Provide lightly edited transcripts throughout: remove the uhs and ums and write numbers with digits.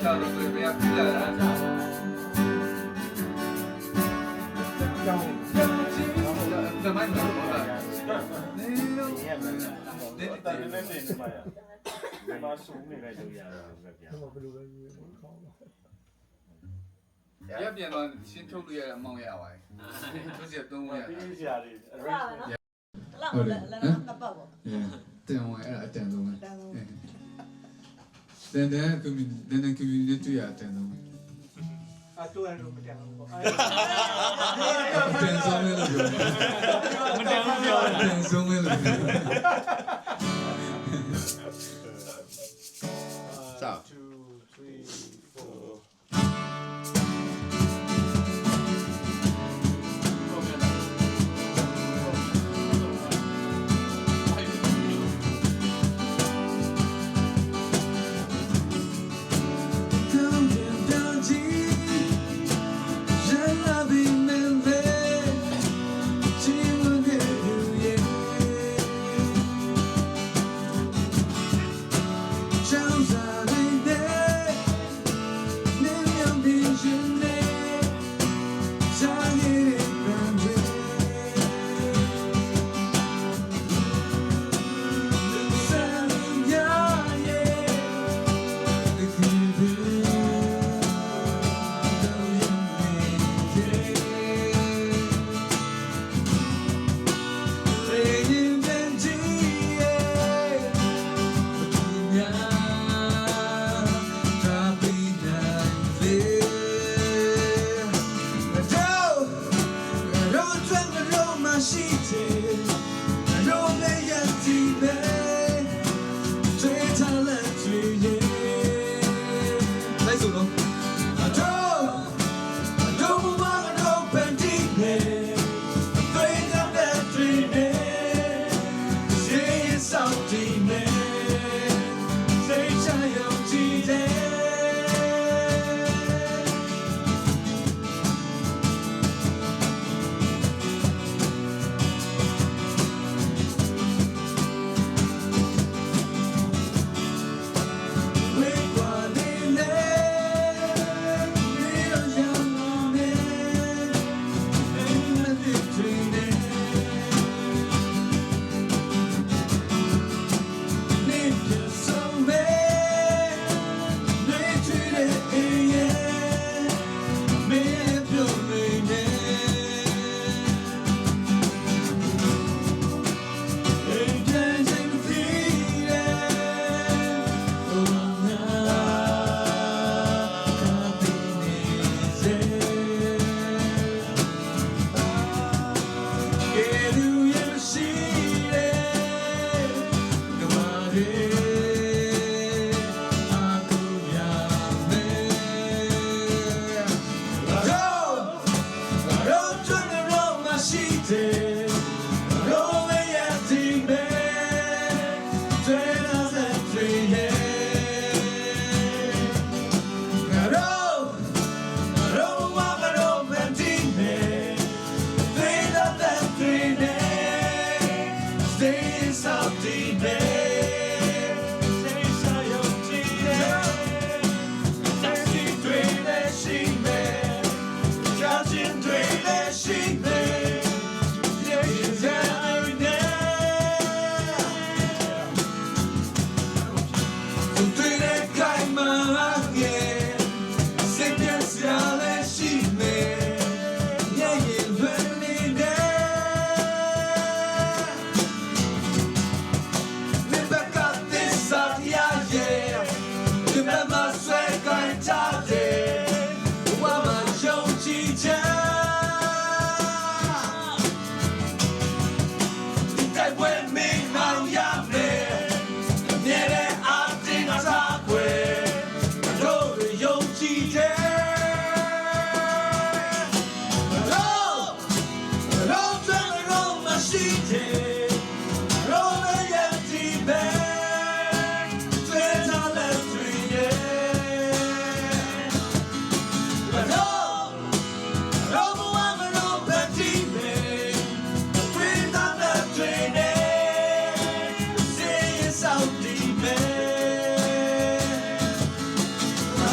sao được rồi bây giờ cứ là giờ mai nữa là ghép tiền mà xin chúc đi là mong nghèo vậy tôi diệt tôi nghèo tiền ngoài là tiền luôn tiền community là tiền luôn tôi ăn rồi mình ăn tiền xong lên là được tiền xong lên là được sao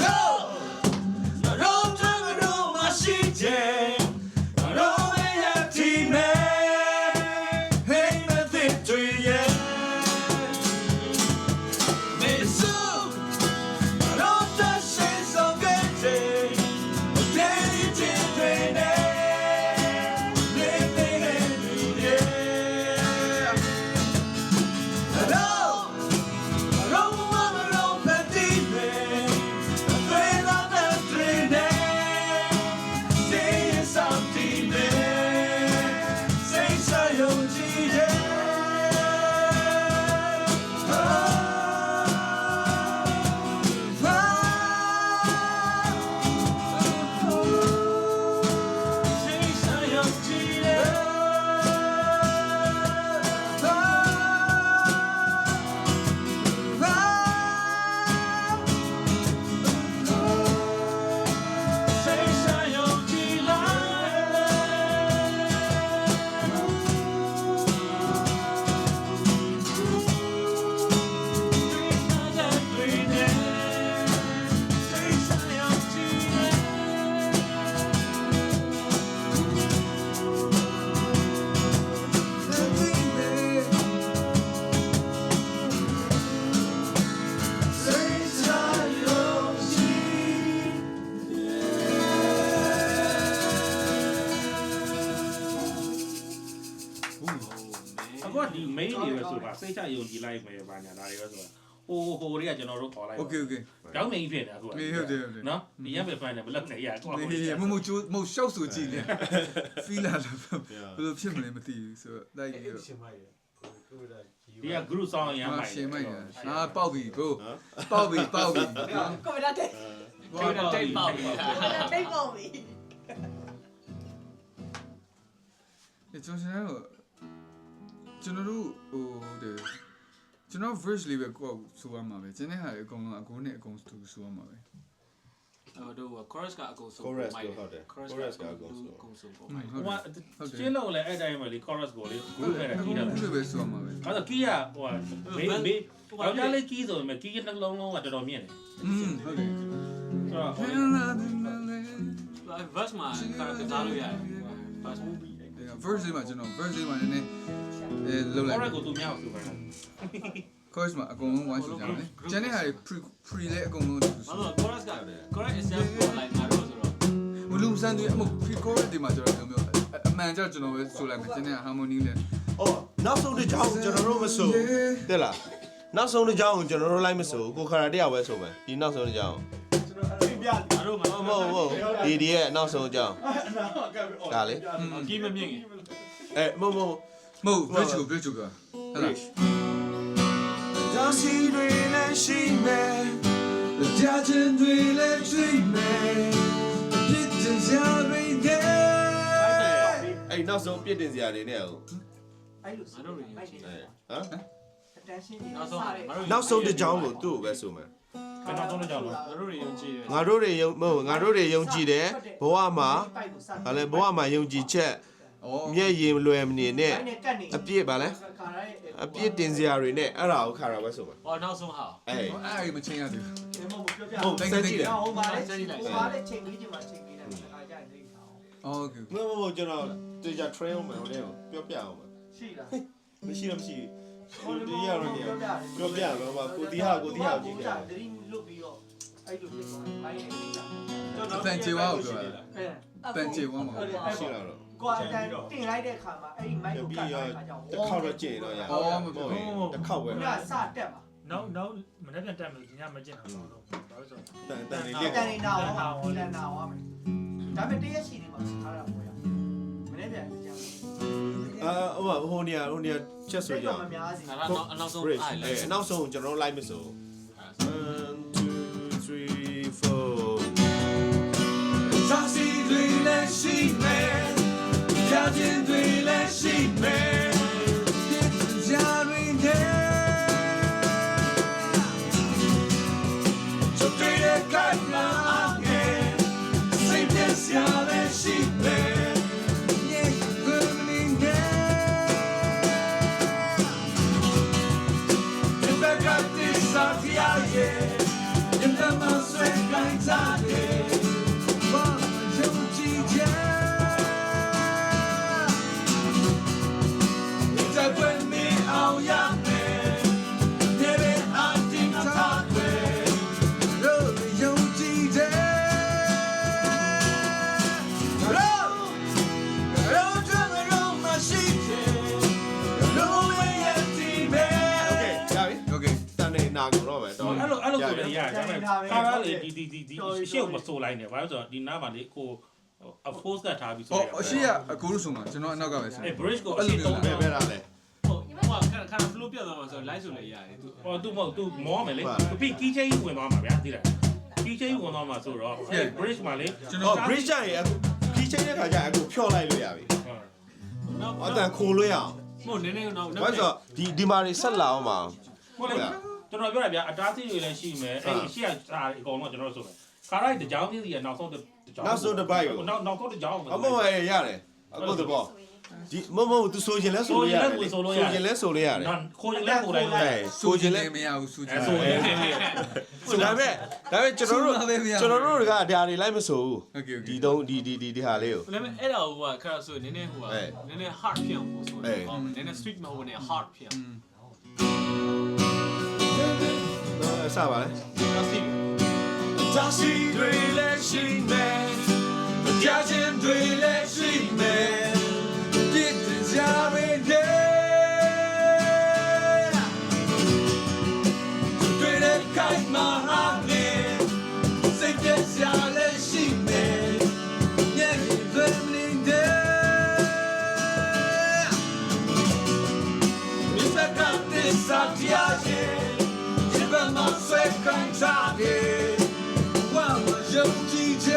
Go! အခုကဒီ main တွေပဲဆိုတာစိတ်ချယုံကြည်လိုက်မယ်ဘာညာဒါတွေပဲဆိုတာဟိုတွေကကျွန်တော်တို့ခေါ်လိုက် โอเคโอเค ကြောင်းနေဖြစ်နေအခုက ဟုတ်တယ်နော်ဒီရက်ပဲဖန်တယ်မလုပ်နဲ့ရကွာ မကျိုးမရှောက်ဆိုကြည့်လေ feel လာဘယ်လိုဖြစ်မလဲမသိဘူးဆိုတော့လိုက် အဲ့ရှင်မရဲ့ကိုယ်က ဒီက group song ရမ်း ရှင်းမိုက်ရဟာပေါက်ပြီ bro ပေါက်ပြီ ကိုယ်လာတဲ့ ကိုယ်တော့တိတ်ပေါက်ပြီ တိတ်ပေါ့ပြီ ကျွန်တော်တို့ဟိုတဲ့ကျွန်တော် verse လေးပဲကိုယ်ဆိုရမှာပဲကျွန်တော်ဟာအကုန်လုံးအကုန်နဲ့အကုန်ဆိုရမှာပဲ တို့ chorus ကအကုန်ဆို chorus ကိုဟုတ်တယ် chorus ကအကုန်ဆို ကုန်ဆိုပေါ့ ဟိုကရှင်းလို့လည်းအဲ့တိုင်းပဲလေ chorus ကိုလေ group နဲ့ကြီးတာ ဘူးပဲဆိုရမှာပဲ အဲ့တော့ key ကဟိုမေးဘာကြောင့်လဲ key ဆိုရင် key နှလုံးလုံးကတော်တော်မြင့်တယ် ဟုတ်တယ် ဆိုတော့ verse မှာကစားလို့ရတယ် verse verse မှာကျွန်တော် verse မှာနည်းနည်းလောက်လိုက် chorus ကိုသူများအောင်ဆိုပါလား chorus မှာအကုန်လုံး one shot ကြတယ်ကျန်တဲ့ဟာတွေ pre လဲအကုန်လုံး ဘာလို့ chorus က chorus itself ကိုလိုက်ငါတို့ဆိုတော့ ဘလူးစမ်းတွေအမ pre chorus ဒီမှာကျွန်တော်မျိုးအမှန်ကြောင့်ကျွန်တော်ပဲဆိုလိုက်မယ်ကျန်တဲ့ harmony လဲ အော်နောက်ဆုံးတစ်ကြောင်းကျွန်တော်တို့မဆိုတဲ့လားနောက်ဆုံးတစ်ကြောင်းကိုကျွန်တော်တို့လိုက်မဆိုကိုခါရတယောက်ပဲဆိုမယ်ဒီနောက်ဆုံးတစ်ကြောင်း ကျွန်တော်အဲ့ပြငါတို့မှာ မဟုတ်ဒီရဲ့နောက်ဆုံးတစ်ကြောင်းဒါလေ ကြီးမမြင့်ရင် မဟုတ် မဟုတ် bridge ကို bridge ကိုဟုတ်လား ဒါစီတွေလည်းရှိမယ် ကြာချင်တွေလည်းတွေ့မယ်ပြစ်တင်စရာတွေနဲ့ အဲ့နောက်ဆုံးပြစ်တင်စရာတွေနဲ့ဟုတ် အဲ့လို ငါတို့တွေရှင်းတယ် ဟမ် attention တွေ နောက်ဆုံးငါတို့ နောက်ဆုံးတစ်ကြောင်းကိုသူ့ကိုပဲဆိုမယ် ဘယ်နောက်ဆုံးတော့ကြောက်လို့ ငါတို့တွေယုံကြည်တယ် ငါတို့တွေယုံမဟုတ်ငါတို့တွေယုံကြည်တယ်ဘဝမှာဗာလဲဘဝမှာယုံကြည်ချက်မျက်ရည်လွယ်မနေနဲ့အပြစ်ဗာလဲအပြစ်တင်စရာတွေနဲ့အဲ့ဒါကိုခါရပဲဆိုမယ် ဟောနောက်ဆုံးဟာ အေး အဲ့မချင်းရသေးဘူး ဒီမှာပြောပြ ဟုတ်စမ်းကြည့်တယ် ဟိုမှာလေဟိုမှာလေချိန်ပြီးချိန်မှာချိန်ပြီးတယ်အားကြရင်သိတာ โอเค မဟုတ်ကျွန်တော်တေချာ train အောင်မယ်ဟိုလေးကိုပြောပြအောင်မယ် ရှိလား မရှိတော့မရှိဒီရတော့ပြောပြမယ်ဘာကိုတီဟာကြည့်ခဲ့ တတိလွတ်ပြီးတော့အဲ့လိုဖြစ်သွားမိုင်းနေပြီလား တန်ချေဝါကိုပြောတာတန်ချေဝါမှာ ရှိတော့ ကိုအတန်တင်လိုက်တဲ့အခါမှာအဲ့ဒီမိုင်းကိုကတ်လိုက်တဲ့အခါကျတော့ တစ်ခေါက်တော့ကျင်တော့ရတစ်ခေါက်ပဲ ကစတက်ပါ နောက်မနေ့ပြန်တက်မယ်ဒီညမကျင်တော့တော့ဘာလို့ဆို တန်လေး တ လက် န်နေနာအောင်ပါတန်နာအောင်ဒါပေမဲ့တရက်ရှိနေမှာထားတာပေါ့ရမနေ့ပြန်ကြည့် ဟိုနေချက်ဆိုကြ မများစီ ငါတို့အနောက်ဆုံးအားလေ အနောက်ဆုံးကျွန်တော်လိုက်မစို့ 1 2 3 4သာစီတွေလည်းရှိမယ်ကြာချင်းတွေလည်းရှိမယ်ပြစ်ကြတွေနဲ့ချိုးတဲ့ကပ်လာခဲ့စိတ်ပြည့်စရာလည်းရှိမယ်ရဲ့ဘယ်နည်းနဲ့ဒီဘက်ကတည်းကစားရရဲ့ဒီမှာမဆွေးကိုင်းစားတယ်ဘာမှမကြည့်ကြနာကုန်တော့မယ်တော့ အဲ့လိုဆိုလည်းရတယ်ဒါပေမဲ့ခါရလေဒီရှေ့ကိုမဆိုလိုက်နဲ့ဘာလို့ဆိုတော့ဒီနားမှာလေကို force ကထားပြီးဆိုလိုက် အရှိကအကူလို့ဆိုမှာကျွန်တော်အနောက်ကပဲဆို အဲ့ bridge ကိုအရှိတုံး ပဲ တယ် ပဲလားလေ ဟုတ်ဟိုခါ flow ပြတ်သွားမှာဆို live ဆိုလည်းရတယ်သူ ဟောသူမဟုတ်သူမောမယ်လေသူပြီး key chain ဝင်သွားမှာဗျာသိလား key chain ဝင်သွားမှာဆိုတော့ bridge မှာလေ ကျွန် ဟော တော် bridge ရဲ့အခုခီးချင်းတဲ့ခါကျအခုဖြော့လိုက်လို့ရပြီ နောက် အတန်ခိုးလို့ရအောင် မဟုတ်နည်းနည်းနောက် ဘာလို့ဆိုဒီမှာတွေဆက်လာအောင်ပါ ဟုတ်လေကျွန်တော်ပြောရဗျာအတားစီတွေလည်းရှိမယ်အဲ့ရှေ့ကစားအကုန်လုံးကျွန်တော်တို့ဆိုမယ်ခါရိုက်တကြောင်ကြီးစီကနောက်ဆုံးတကြောင် နောက်ဆုံးတစ်ပိုက်ကို နောက်ဆုံးတကြောင် အမမရတယ်အခုတော့ဒီမသူဆိုရင်လဲဆိုလို့ရတယ်ဆိုရင်လဲဆိုလို့ရတယ် နော်ခိုးရင်လည်းခိုးလိုက်လို့ရတယ် ဆိုချင်လည်းမရဘူးဆိုချင် ဆိုရင် ဒါပေမဲ့ကျွန်တော်တို့ကဒါတွေလိုက်မဆိုဘူး โอเค ဒီတုံးဒီဟာလေးကို ဒါပေမဲ့အဲ့ဒါဟိုကခါဆိုနည်းနည်းဟိုကနည်းနည်း hard ဖြစ်အောင်ပို့ဆိုတော့နည်းနည်း street မဟုတ်ဘူးနည်း hard ဖြစ်အောင် စပါလေ ဒါစီ ဒါစီတွေလည်းရှိမယ်ကြာချင်းတွေလည်းရှိမယ်ပြစ်ကြရမယ် Satyage, even my second target. Well, you DJ.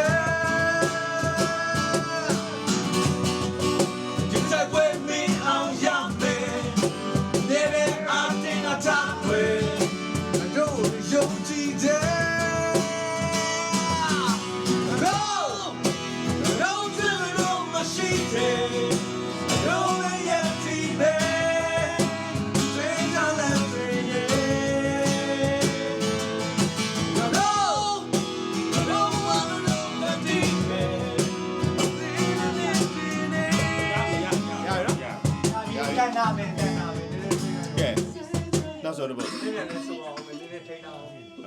You take with me on young man. Never acting a time with. I know you DJ. Go! Don't tell me on my sheet. Don't let you see me. That's all about.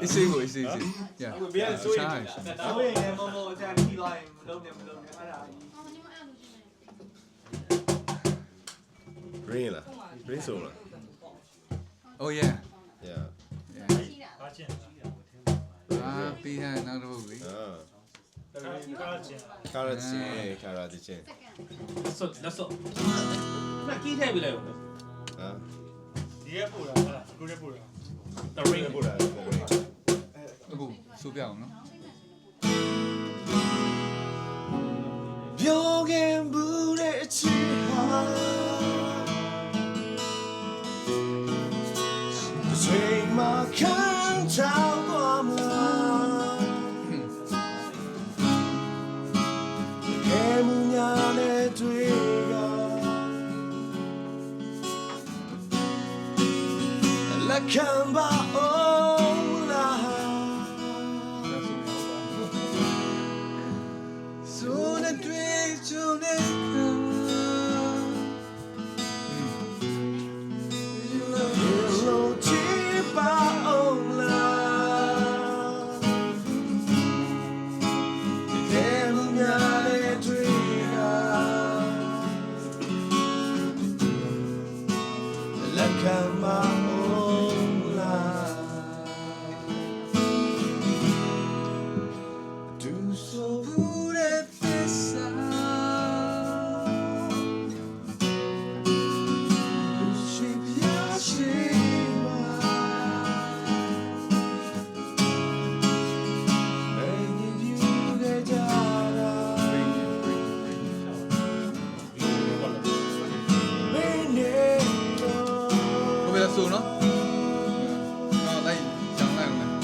It's easy, it's easy. Yeah. Green lah. Green so lah. Oh yeah. Yeah. Yeah. ဘာကျင် Ah, behind not over. Ah. ကားကျင် Carrot chin, carrot chin. လက်စော့မကီးထည့်ပြီလေ Ah. ဒီရပို့တာဟာကိုရပို့တာ တရိတ် Put that.အခုဆိုပြအောင်နော် ပြောခင်ဘူးတဲ့အချစ်ဟာချိန်မှာခံချောင်းသွားမလားခဲမှုညာနဲ့တွေ့ရလက်ခံပါအောင်လား Soon a dream to make Hello, Chiba Ola. Demunyale Triga. Lakama Ola. Do so pure pesa. Có bây giờ xuống nó. Đây, chẳng lại này.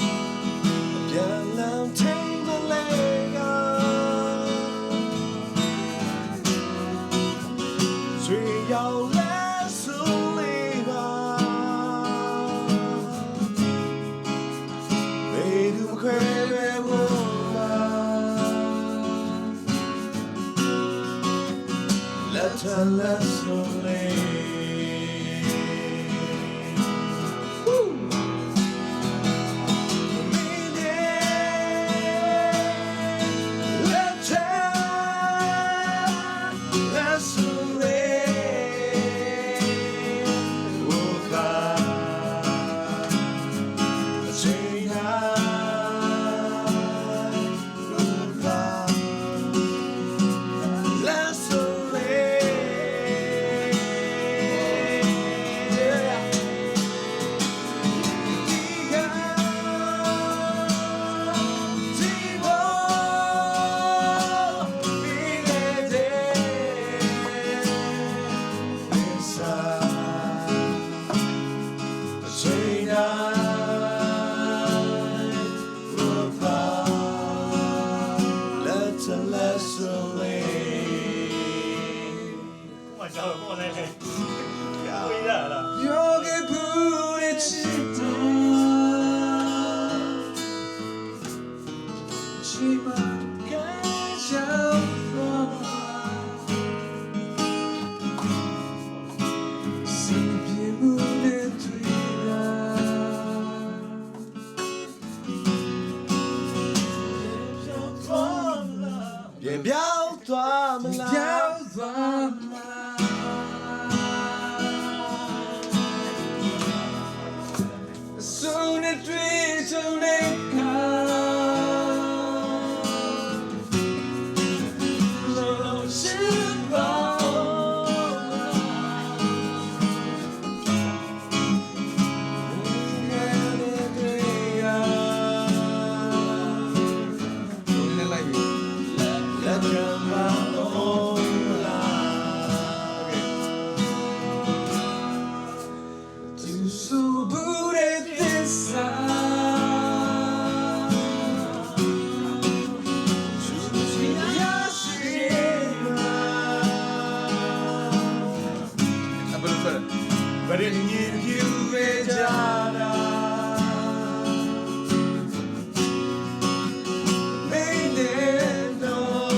Let's slowly. Let's ပရိညင်ပြူခဲ့ကြတာမင်းနဲ့တော့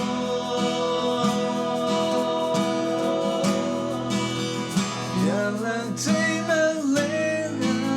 ရလန်ချိန်မလေးနာ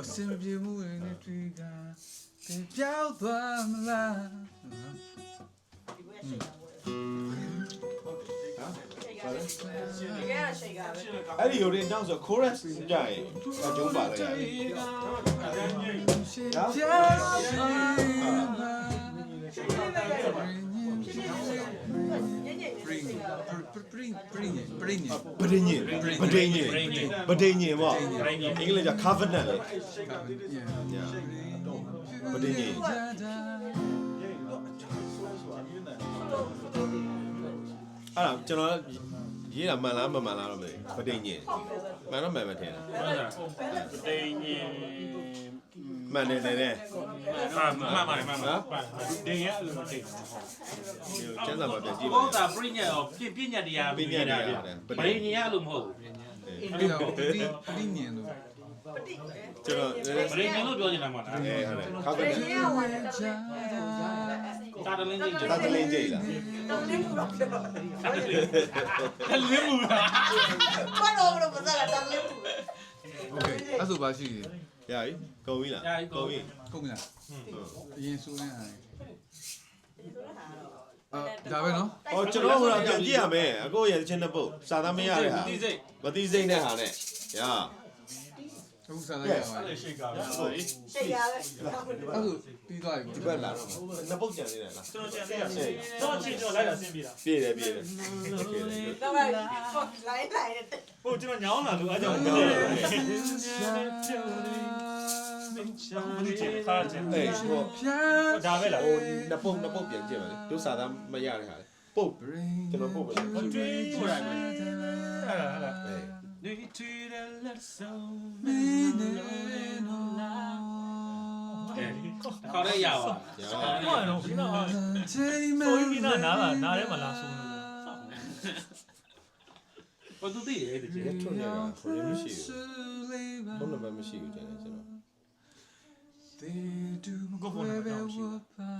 အစင်ပြေမှုတွေနဲ့တွေ့ကပြောက်သွားမလား အဲ့ဒီ Yorin တောင်းဆို chorus ကြရင်အကျုံးပါလိုက်ရတယ် ပဒိညင်ပေါ့အင်္ဂလိပ်က covenant လေပဒိညင်အဲ့ဒါကျွန်တော်ရေးတာမှန်လားမမှန်လားတော့မသိပဒိညင်မှန်တော့မှန်မှထင်တယ် တိန်ညင် မှန်တယ်တယ် မှန်ပါတယ်ဒင်းရဲ့အလိုမတိတ် ကျန်းစာမှာပြန်ကြည့် ဘော ပါ တာပြညတ်ရောပြညတ်တရားပြညတ်တရားဘယ်ညင်ရလို့မဟုတ်ဘူး အဲ့ဒါပဒိညင်လို့ ကျွန်တော် ဘယ်ညင်လို့ပြောနေတာမှာလား ဟုတ်တယ် covenant တာတလင်းကြီး တာတလင်းကြိတ်လား တလင်းမူလား ဘာလို့မလို့ပတ်သက်တာလဲ โอเคအဲ့ဆိုပါရှိတယ် ရပြီကုန်ပြီလားကုန်ပြီ ကုန်ပြီလားအရင်ဆိုရင်ဒါပဲနော် ဟောကျွန်တော်တို့ကပြန်ကြည့်ရမယ်အကိုရဲ့ချင်းနှစ်ပုတ်စာသားမရတဲ့ဟာ ဒီစိတ် မတိစိမ့်တဲ့ဟာနဲ့ရ အခုစားလိုက်ရပါတယ် ရှိကားပဲ ရှေ့ရပဲ အဲ့ဆိုပြီးသွားပြီ ဒီဘက်လာတော့နှစ်ပုတ်ကြံနေတယ်လား ကျွန်တော်ကြံနေရတယ်တော့အချင်းကျွန်တော်လိုက်တာဆင်းပြေတာ ပြည့်တယ် တော့လိုက်တယ် ဟိုကျွန်တော်ညောင်းလာလို့အားကြောင့်မလဲဘူးဒီချက်ခါချက် အေးဟော ဒါပဲလား ဟိုနှစ်ပုတ်ပြန်ကြည့်ပါလေတို့စာသားမရတဲ့ဟာလေပုတ်ကျွန်တော်ပုတ်ပါလေ တွေးဟိုလိုက်ပဲဟာလား အေး Do you treat a little so ခေါ်ရရပါ ဟုတ်တော့ဒီတော့ဆိုပြီးနားနားထဲမှာလာဆိုလို့ ဘာသူသိရဲတကယ် ရက်ထွန်းရတာဘယ်လိုမရှိဘူးဘုံနံပါတ်မရှိဘူးတဲ့ကျွန်တော် ကိုဖုန်းနံပါတ်ရှိ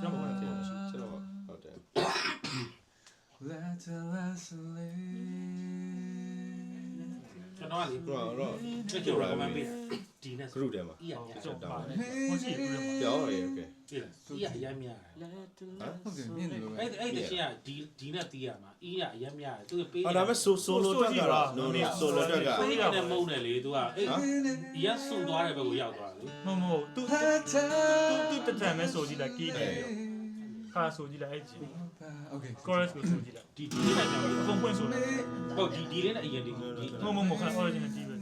ကျွန်တော်ဘာလဲမရှိ ကျွန်တော်ဟုတ်တယ် ကျွန်တော်ကလေ တော့တော့ ကျွန်တော် recommend ပေးဒီနဲ့ group ထဲမှာ အီးရမြ ချက်တောင်း မရှိဘူးလေ ပြောရโอเค ပြီလားအီးရအရင်မြ ဟုတ်တယ်မြင်တယ်လို့ပဲ အဲ့တချင်းကဒီနဲ့တီးရမှာအီးရအရင်မြသူပေး အော်ဒါမဲ့ဆိုလိုတက်ကတော့ no ဆိုလိုတက်က ပေးနေတဲ့မုံနဲ့လေသူကအဲ့ဒီကစုံသွားတဲ့ဘက်ကိုရောက်သွားတယ်လေ မဟုတ်သူတတန်မဲ့ဆိုကြည့်လိုက်ကီးနေခါဆိုကြည့်လိုက်အဲ့ကြည့် โอเค chorus ကိုဆိုကြည့်လိုက် ဒီနဲ့ကြောင့် ဖုန်းပွင့်ဆိုလိုက် ဟုတ်ဒီလေးနဲ့အရင်ဒီ မဟုတ်ခါ original ကြည့်ပဲ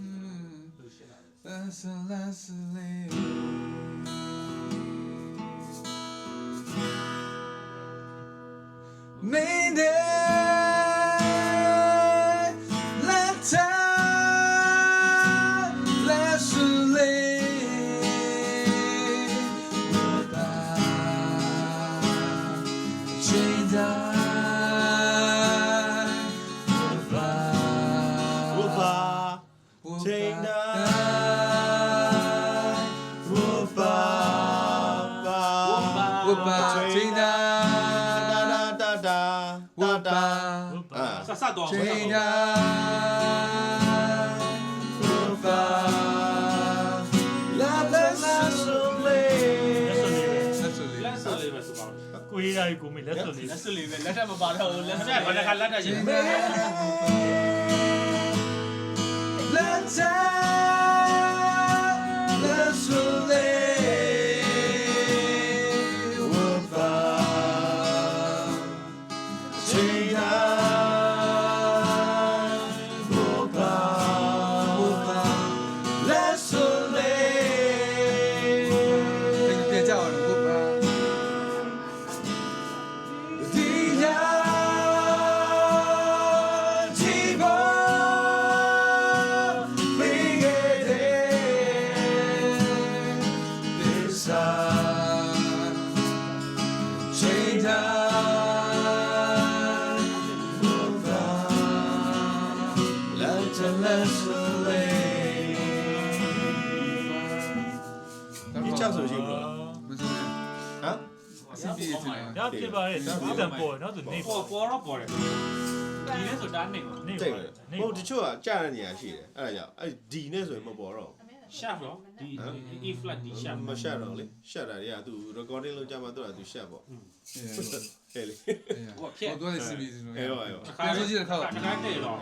ဝဘာချိန်နာဝဘာဝဘာချိန်နာ တာတာ ဝဘာ အာ ဆက်တော့ ချိန်နာဝဘာ လာလာဆိုလေ လက်ဆိုလေး ဆက်ဆိုလေ လက်ဆိုလေးပဲဆိုပါဦး ကိုရေးလိုက်ကိုမေလက်ဆိုလေး လက်စွပ်လေးပဲလက်ထပ်မပါတော့ဘူးလက် အဲ့ စွပ် ဒါဘာလဲခါလက်တက်ရင် Let's solve Whoa, China, let's solve ပြန်ကြအောင်လို့ဝဘာ Dia Tibo Brigade Desa Cheda Boga Lanta Lesole ဒီချဆိုရှိဘူးလား မစိုးရ ဟမ် အဆင်ပြေတယ် ရဖြစ်ပါတယ်သူတန်ပေါ်နော်သူနေ ပေါ်တော့ပေါ်တယ် ဒီလဲဆိုတားနေပါ နေ တိတ် ပါ တယ် နေ ဟုတ်တချို့ကကြာတဲ့နေရာရှိတယ်အဲ့ဒါကြောင့်အဲ့ဒီနဲ့ဆိုရင်မပေါ်တော့ ရှာတော့ဒီ E flat ဒီရှာ မရှက်တော့လေရှက်တာတွေကသူ recording လုပ်ကြမှာသူကသူရှက်ပေါ့ဟဲ့လေ ဟိုတော့စီဗီဆို အဲ့တော့အဲ့တော့ ပြန်ဆိုကြည့်တော့ တခါတည်းတော့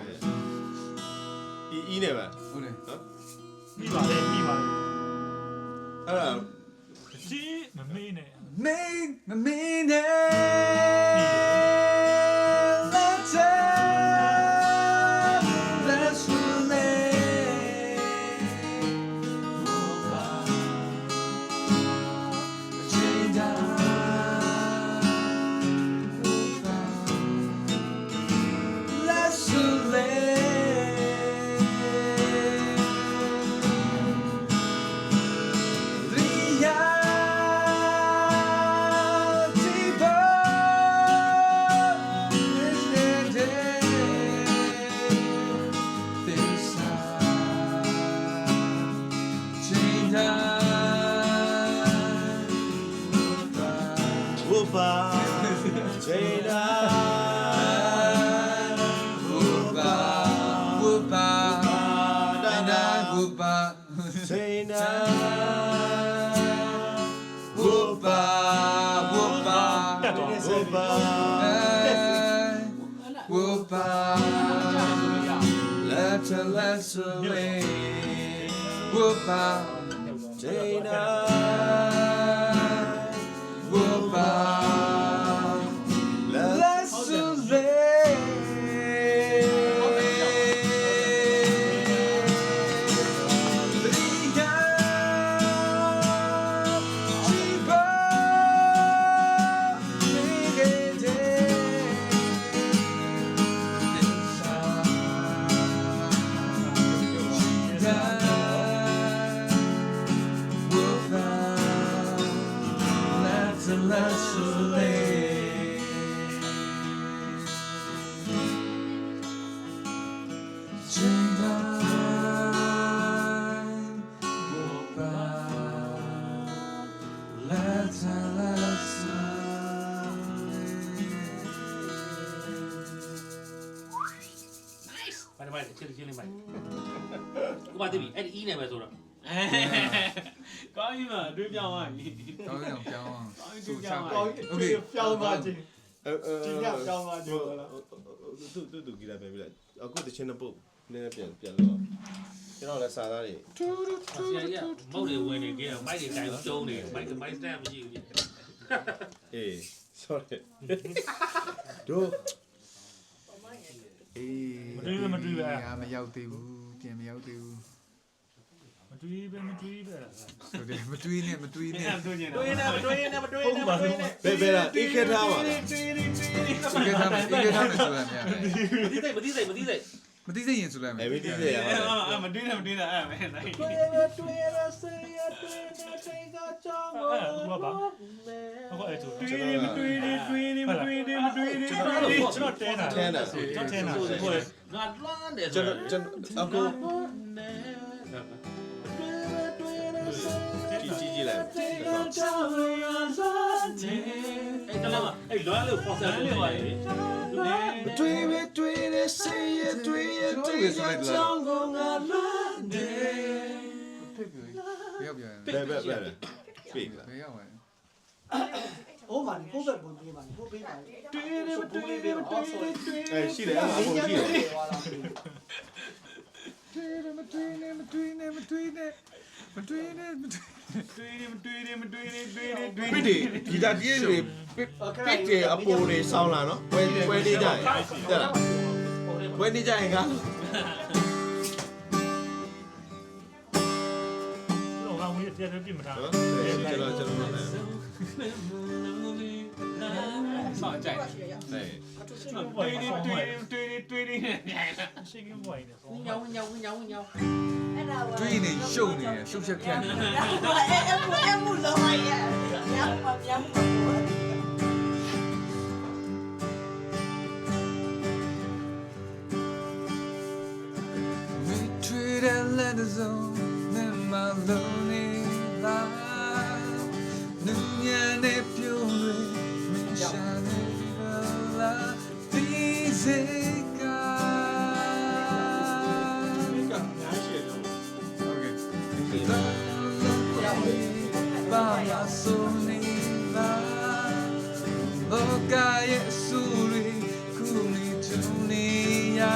ဤနဲ့ပဲ ဟုတ်တယ် ပြီးပါလေပြီးပါလေ အဲ့ဒါ စီမမေးနဲ့ မင်းနဲ့လက်ချာလက်ဆူလေချိန်တာလက်ဆူလေ Whoopah, Jada, Jada, Let's away, Whoopah, Jada, Whoopah, let's away. Whoopah. ချင်းလေးမိုက်ကိုပါတိပြီအဲ့ဒီအီးနေပဲဆိုတော့ ကောင်းပြီမှာတွေးပြောင်းသွားပြီ ကောင်းအောင်ပြောင်းအောင်ဆိုချ ကောင်းโอเคပြောင်းသွားခြင်းဒီကပြောင်းသွားခြင်းဟုတ်လား သူကြည့်လိုက်ပဲအခုတချင်းပုတ်နည်းနည်းပြန်လို့ကျွန်တော်လည်းစာသားတွေ ဆရာကြီးကမုတ်တွေဝင်နေကြတယ်မိုက်တွေတိုင်းကျုံးနေမိုက်စတန်မရှိဘူး အေး sorry တို့အေး မတွေးပဲမတွေးပဲ မရောက်သေးဘူးပြန်မရောက်သေးဘူး မတွေးပဲမတွေးပဲ ဆိုတယ်မတွေးနဲ့မတွေးနဲ့ တွေးနေတာ တွေးနေတွေးနေမတွေး ဟုတ် နေ ပါဘူး ဘယ်လားအေးခက်ထားပါလား ဒီကထားမယ်ဆိုတာများတယ် မသိစိတ် မသိစိတ်ရင်ဆိုလိုက်မယ် အဲ့ဒီတည်းရ မတွေးနဲ့အဲ့မဲနိုင် တွေးရစေရတွေးနေချိန်ကကြောင်း ဟုတ်ပါဟုတ်အဲ့ဆို တွေးနေမတွေးနေတွေးနေမတွေးနေမတွေးနေ ကျွန်တော်တဲတာ ထဲတာ ကျွန်တော်တဲတာဟုတ်တယ် ငါလွမ်းတယ် ကျွန်တော်အခုကြည့်လိုက် အဲ့တလားအဲ့လွမ်းလို့ပေါ်ဆက်လို့ပါလေ တွေ့ပဲတွေ့တဲ့စိတ်ရတွေ့ရတွေ့ရကြောင်းကိုငါလွမ်းတယ် ဖြစ်ပြီဘယ်ရောက်ပြန် ဘယ်ပြီ ဘယ်ရောက်ဝင် ဟိုမှာကိုယ့်ဘက်ပုံပေးပါကိုပေးပါတွေ့တယ်တွေ့တယ်တွေ့တယ် အဲ့ရှိတယ်အခုရှိတယ် မတွေးနဲ့မတွေးနဲ့မတွေးနဲ့မတွေးနဲ့မတွေးနဲ့ တွေးနေမတွေးနေတွေးနေတွေးနေတွေး ပြစ်တယ်ဒီတာတည်းတွေပစ်တယ်အပေါ်တွေဆောင်းလာနော်ပွဲနေကြရင်တဲ့လားပွဲနေကြရင်က တော့ငါဝင်တဲ့ပြစ်မထား နော်ကျွန်တော် ဆောင်းကြိုက် ဟဲ့ တွေးနေရှင်းကဘွိုင်းနေဆို ညောင်းညောင်းညောင်းညောင်း အဲ့ဒါပါ တွေးနေရှုပ်နေရှုပ်ချက်ခက်နေ အဲ့မှုလုံးဝရညောင်းပါညောင်းပါ We treat a letter zone in my lonely life. Nunya ne pyore, misha ne la fizika. Okay. Baya soni la, loka ye suri kuni tuniya.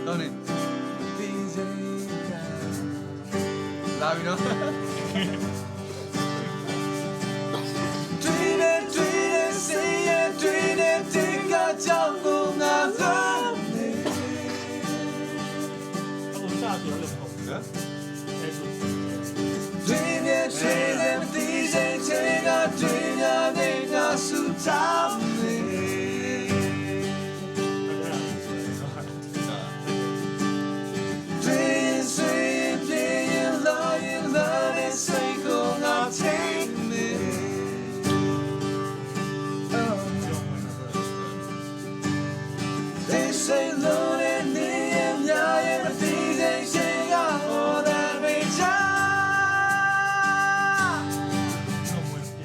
Don't it? Love you know. Dream it, say it, dream it, take a jump on the love. အခုစားဆိုလို့ဟုတ် နော် အဲ့ဆို Dream it, dream it, DJ, take a dream, I need a suit of me. Dream, dream, dream, love it, say go now, take me. Oh. They say lonely, name, yeah, and DJ, take a all that we try. တော့ဝင်ပြ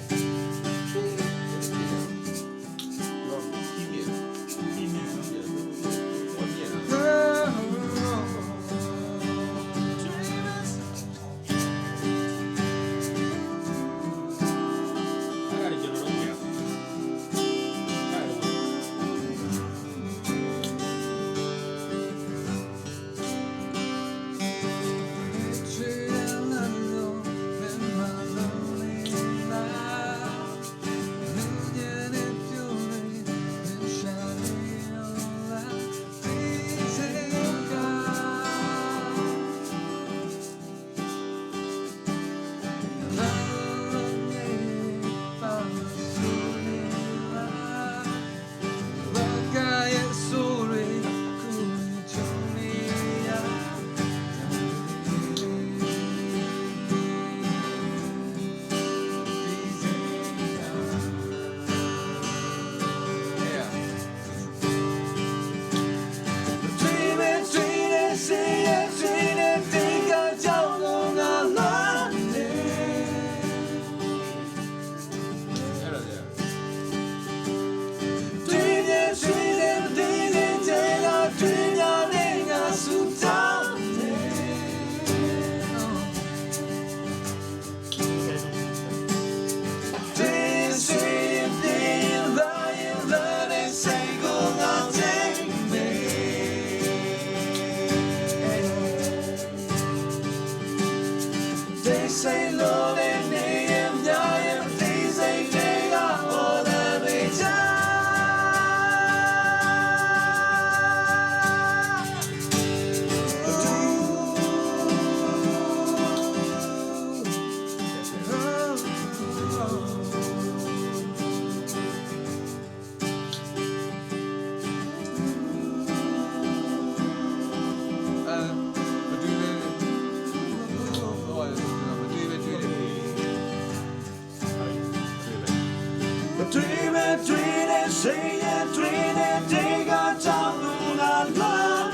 Say it, dream it, take a jump on a line.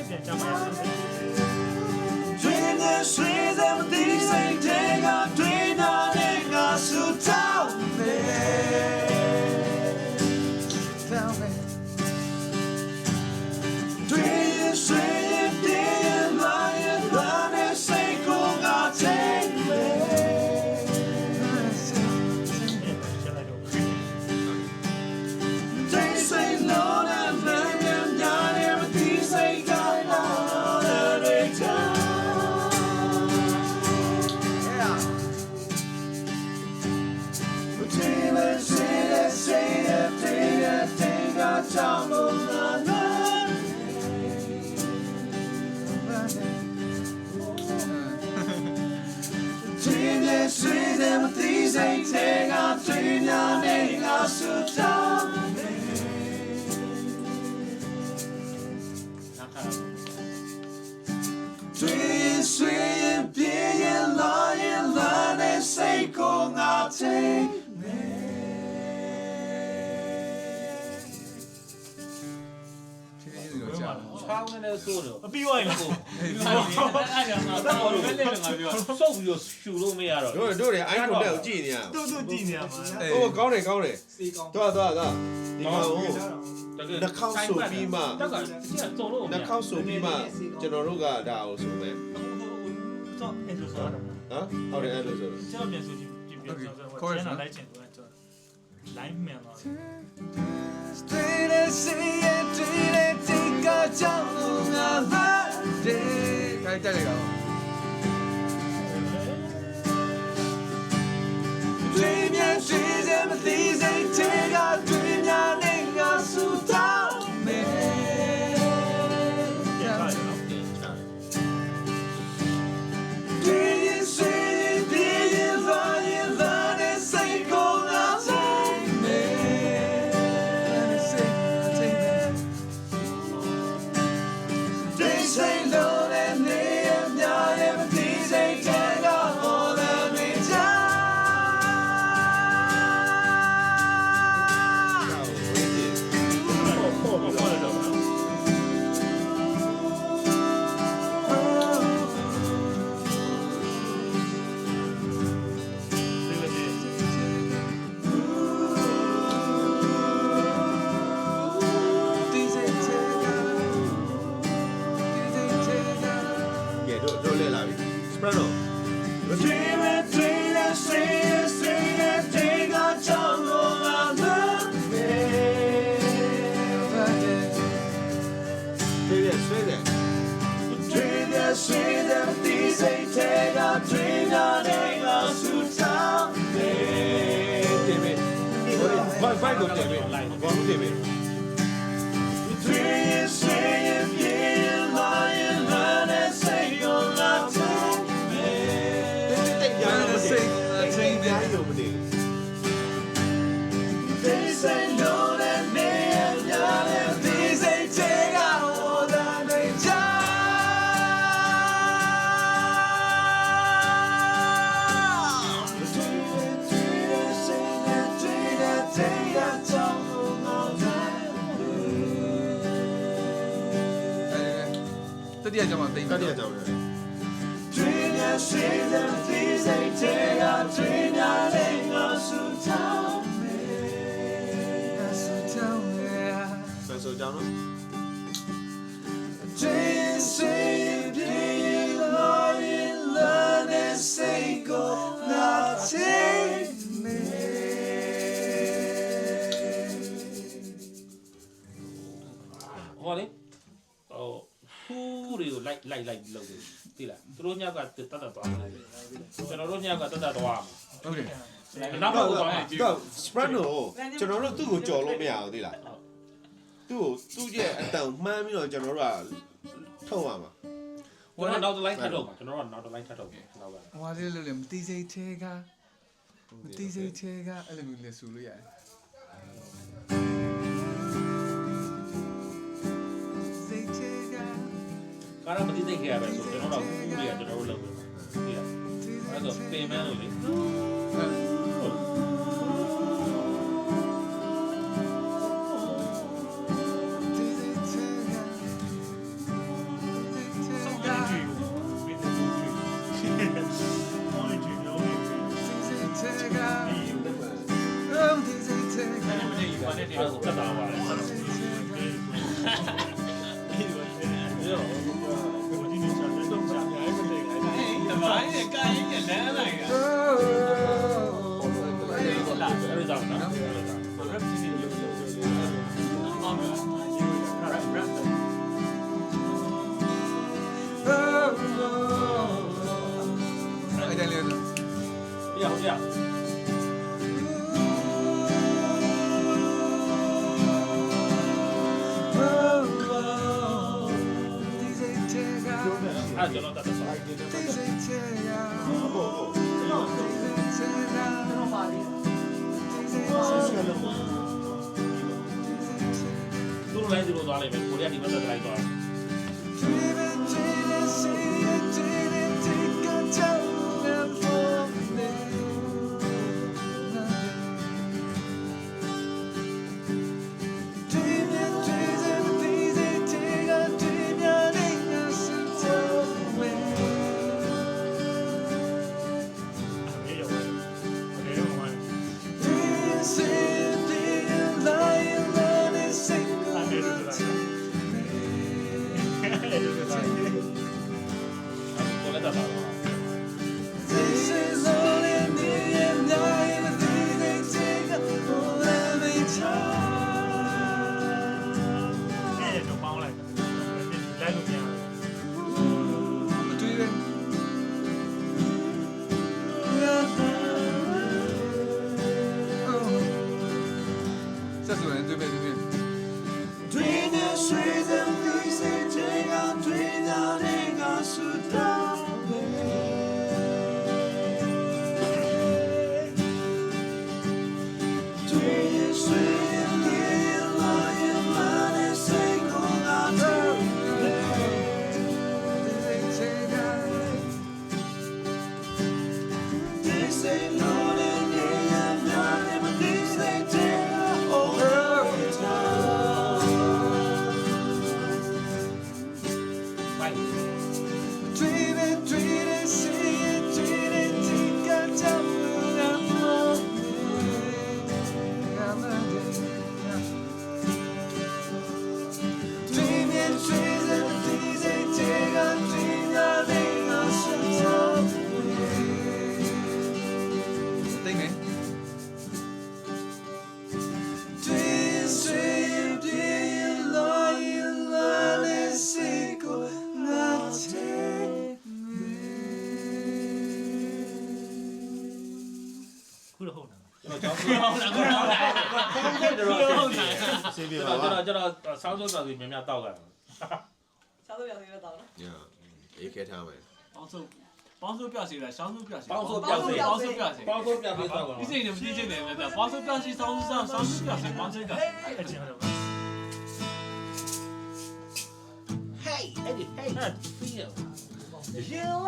ပြန်ကြမှာရအောင် Dream it, sweet and these ain't take a dream on it, got so down there. Dream it, sweet and dear, lying, running, say, go, God, take me. ချက်လိုက်တော့ They say no, that man, and not everything say God, all every time. Dream it, say it, take a jump on the line. Dream it, sweet and these ain't take a dream, your name, I should tell me. နားခါ Dream, sweet, being lying, learning, say, go, I'll take me. ဘယ်မှာလဲ ချောင်းနဲ့ဆိုးတော့ အပြီးသွားရင်လား အဲ့ဒါငါတော့လည်းငါပြောစုပ်ပြီးတော့ရှူလို့မရတော့ တို့တွေအိုင်းကိုတက်ကိုကြည့်နေရ တူတူကြည့်နေရမှာ ဟိုကောင်းတယ်ဒီကောင်ဟို တကယ် နှာခေါက်ဆိုပြီးမှ တက်ကကျစုံလို့ နှာခေါက်ဆိုပြီးမှကျွန်တော်တို့ကဒါကိုဆိုမယ် တော့အဲ့လိုဆိုတော့ ဟမ်ဟုတ်တယ်အဲ့လိုဆို ကျွန်တော်ပြန်ဆိုကြည့်ပြန်ဆိုတော့ကျွန်တော်လိုက်ချင်တော့ကျွန်တော် line မှန်တော့ Straight and say it, dream it, take a jump on a line. ခိုင်းတက်လိုက်တော့ Dream and dreams and these ain't take a dream, your name, I should tell me. ပြန်သွားတယ်နော် Dream, sweet, being lying, learning, say, go, now take me. They say no, and they have not everything they take on all every time. ဟုတ်တယ်တော့ ကဲတို့လဲလာပြီ Soprano Dream it, dream it, sing it, take a jump on a line. ဆွေးတယ်ဆွေးတယ် Dream it, sweet and these ain't take a dream, your name, I should tell me. တင်ပြီဘိုင်လို့တင်ပြီဘောလို့တင်ပြီ Dream, sing, being lying, learning, say, go, now take me. တိတ်ညာလို့မတင်တိတ်ညာလို့မတင် They say no, that me and your name, these ain't take out all that they time. Dream it, sing it, dream it, take a jump on all that. တတိယကြောင့်မသိ တ ဘူး တိယကြောင်တယ် Dream it, sing it, these ain't take out, dream your name, I should tell me. I should tell me. ဆန်ဆိုကြောင်နော် Dream, sing, being lying, learning, say, go, now take me. ဟောလေဟိုဖူးတွေကိုလိုက်လုပ်တယ်သိလားသူတို့ညကတတ်သွားတယ်ကျွန်တော်တို့ညကတတ်သွားမှာ ဟုတ်တယ် နောက်တော့သွားမှာ တော့ Soprano ကျွန်တော်တို့သူ့ကိုကြော်လို့မရဘူးသိလားသူ့ရဲ့အတန်မှန်းပြီးတော့ကျွန်တော်တို့ကထုတ်ရမှာ ကျွန်တော်နောက်တစ်လိုက်ထပ်တော့မှာကျွန်တော်တို့နောက်တစ်လိုက်ထပ်တော့မှာနောက်က ဟွာလေးလို့လေမတိစိတ်သေးကမတိစိတ်သေးကအဲ့လိုမျိုးလေဆူလို့ရတယ်စိတ်သေးက ကားတော့မသိသိခဲ့ရပဲဆိုကျွန်တော်တို့ဖူးတွေကကျွန်တော်တို့လုပ်ပေးမှာသိလားအဲ့တော့ပင်မလို့လေ ရော ကိုကြီးနေချာတဲ့တော့ကြာညာရဲ့မတည့်ခိုင်းတာ ဒီမိုင်းနဲ့ကိုင်းနဲ့လမ်းလိုက်တာ လာအဲ့ဒါနော် rap ကြီးနေရုပ်ဟုတ်ကဲ့ rap အဲ့ဒါလေး ပြအောင်ပြ အဲ့ကျွန်တော်တတ်တာ တော့ပါသေးတယ် သူတို့လည်းသူတို့သွားလိုက်မယ်ကိုရီးယားဒီဘက်တက်လိုက်သွား အေးရောအေးရောမှာအဲ့ဒါတော့အဲ့ဒါတော့ ကိုလည်းတတ်တာ အဲ့တော့ပေါင်းလိုက်လိုက်လို့ပြန် မတွေ့ပဲဆက်ဆိုရင်တွေ့ပဲတွေ့ပဲ Dream the streets and these days take out dream that ain't got so down. Dream the streets and the lion man is saying all that they say Lord and they are not but these they take all the time. ဖိုင် တိတ်နေ ခုတော့ဟုတ်လား ကျွန်တော်ကြောင်းဟုတ်လားကိုဟုတ်လား စေးပြ ကျွန် ပါ တော် ပါ ကျွန်တော်ဆောင်းဆုံးတော်စီများများတောက်ကြတာ စားလို့ရသေးတယ်တော့နော် ညာအေးခဲထားမယ် ပေါင်းစုပြစီလားရှောင်းစုပြစီ ပေါင်းစုပြစီ ပေါင်းစုပြစီ ပေါင်းစုပြပြီးတော့ ဒီစိတ်နဲ့မသိချင်တယ်ဗျာပေါင်းစုပြစီဆောင်းစုပြစီပေါင်းစုပြစီ အဲ့ချင်တော့ Hey အဲ့ဒီ Hey ပြီးရ အာဘယ်လို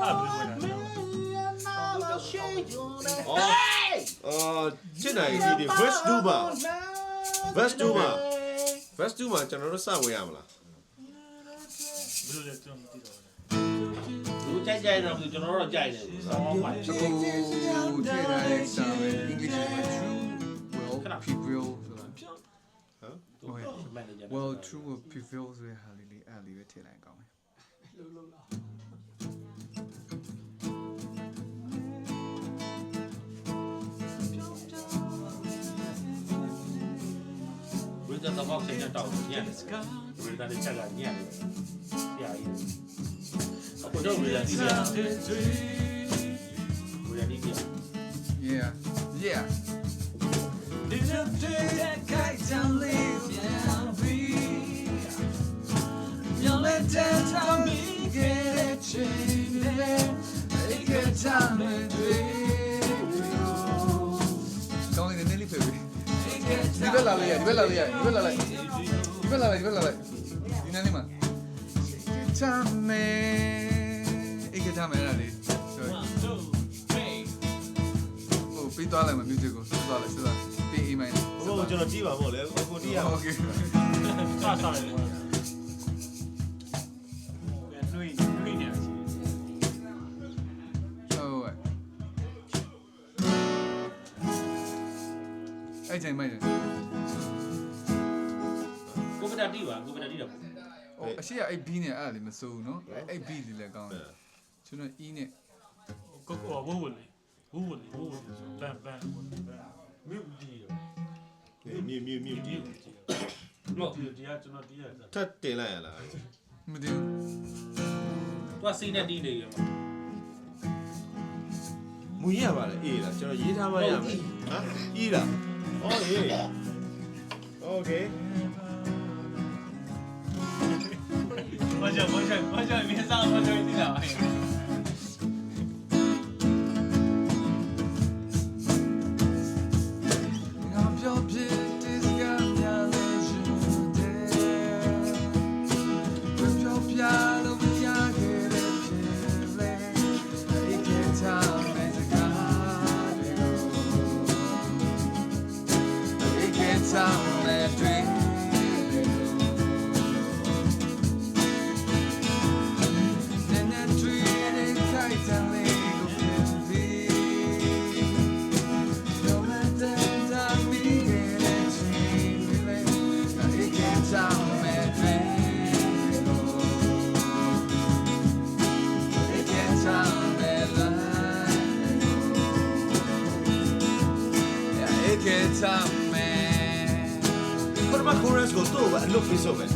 လဲ အော်ချစ်နိုင်ကြီးဒီ verse 2မှာ verse 2မှာ verse 2မှာကျွန်တော်တို့စဝင်ရမလား ဘယ်လိုလဲကျွန်တော်မသိတော့ လူကြိုက်ကြိုက်တော့ကျွန်တော်တို့ကြိုက်တယ်ဆောင်းပါ စကူတွေ့တိုင်းစာပဲ English မှာ true well prevail ဆိုတာ well true will prevail ဆိုတဲ့ဟာလေးအဲ့လေးပဲထည့်လိုက်ကောင်းတယ် ဘယ်တော့စိတ်နဲ့တောက်ညံ့တယ်ဘယ်တော့ချက်ကညံ့တယ်ပြာကြီးအခုတော့ဘယ်လိုလဲဘယ်လိုလဲ yeah yeah Don't even nearly pay. Di bella lei, di bella lei, di bella lei. Di bella lei, di bella lei. Di nani ma. Tame. E che tame era lì. Oh, pito alla ma music go. Sto alla, sto alla. Pi e mai. ဘို့ကျွန်တော်ကြည့်ပါမို့လေအခုတီးရ Okay. စစားတယ် နှွေးနေတယ် Oh. အဲ့ချိန်မိုက်တယ် ကိုမ တာတိပါကိုဗစ်တာတိတာပေါ့ ဟိုအရှိကအဲ့ B နဲ့အဲ့ဒါလေးမစိုးဘူးနော်အဲ့ B လေးလည်းကောင်းတယ်ကျွန်တော် E နဲ့ ကိုကိုဝဝလေးဝဝလေးဘန်မြုပ်ဒီရော မြည်မဟုတ် ဒီကကျွန်တော်တရား ထပ်တင်လိုက်ရလား မသိဘူး သူကစိတ်နဲ့တီးနေရမှာ မူရပါလေအေးလားကျွန်တော်ရေးထားမှရမယ်ဟမ်အေးလားအော်ဟေးโอเค 我想明天上我就一定了。 ငါပြောပြတဲ့စကားများလေးယူတယ်ပြောပြလို့မရခဲ့တဲ့ဖြစ်လေဒီကထားမဲ့စကားတွေကိုဒီကထားမဲ့တွေပထမ chorus ကိုတော့အလုပ်ပြီးဆိုပဲ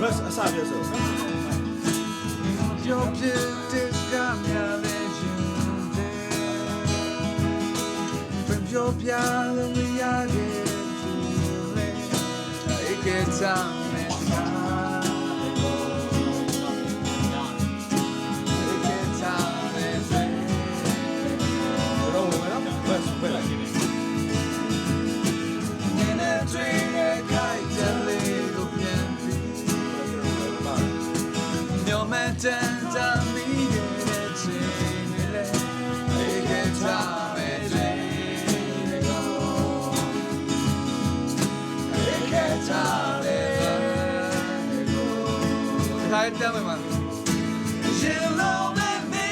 verse အစပြဆို ပြောပြတဲ့စကားများလေးယူတယ်ပြောပြလို့မရခဲ့တဲ့ဖြစ်လေဒီကထားမဲ့စကားတွေကိုဒီကထားမဲ့တွေ တော့ဝင်တော့ verse ပဲလိုက်နေ နဲ့တွေ့တဲ့ခိုင်တဲ့လေးကိုပြန်ပြီးညမတန်တာမီးရဲ့ချင်းလေဒီကထားမဲ့တွေဒီကထားမဲ့ခိုင်တဲ့မှာ You know me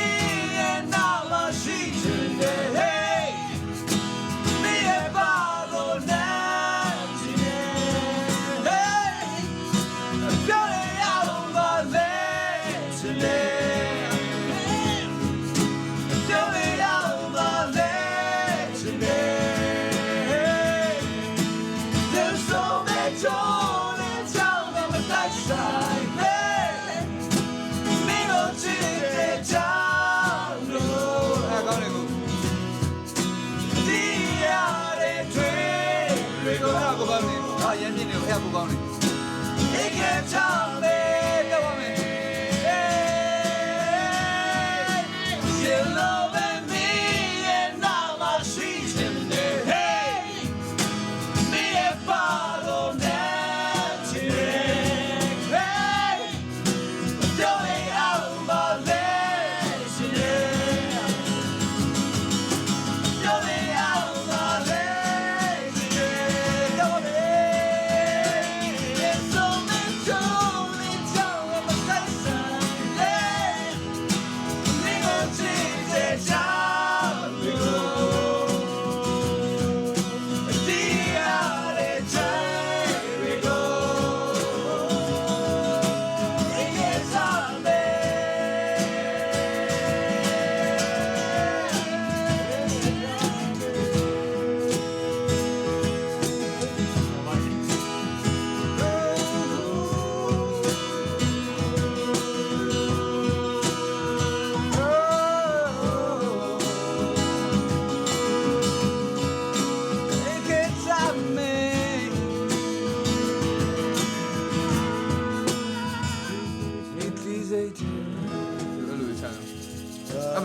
and now my sheet today me about all night hey going out on my legs today going out on my legs today there's so much on and down on my night side me no chit down no I got it go out go back in. Ah, yan din yung help ko ni. It can tell me the woman. You love me and now my she's in there. Hey, me and follow that today. Hey, going out my legs today. Going out my legs. There's so much joy.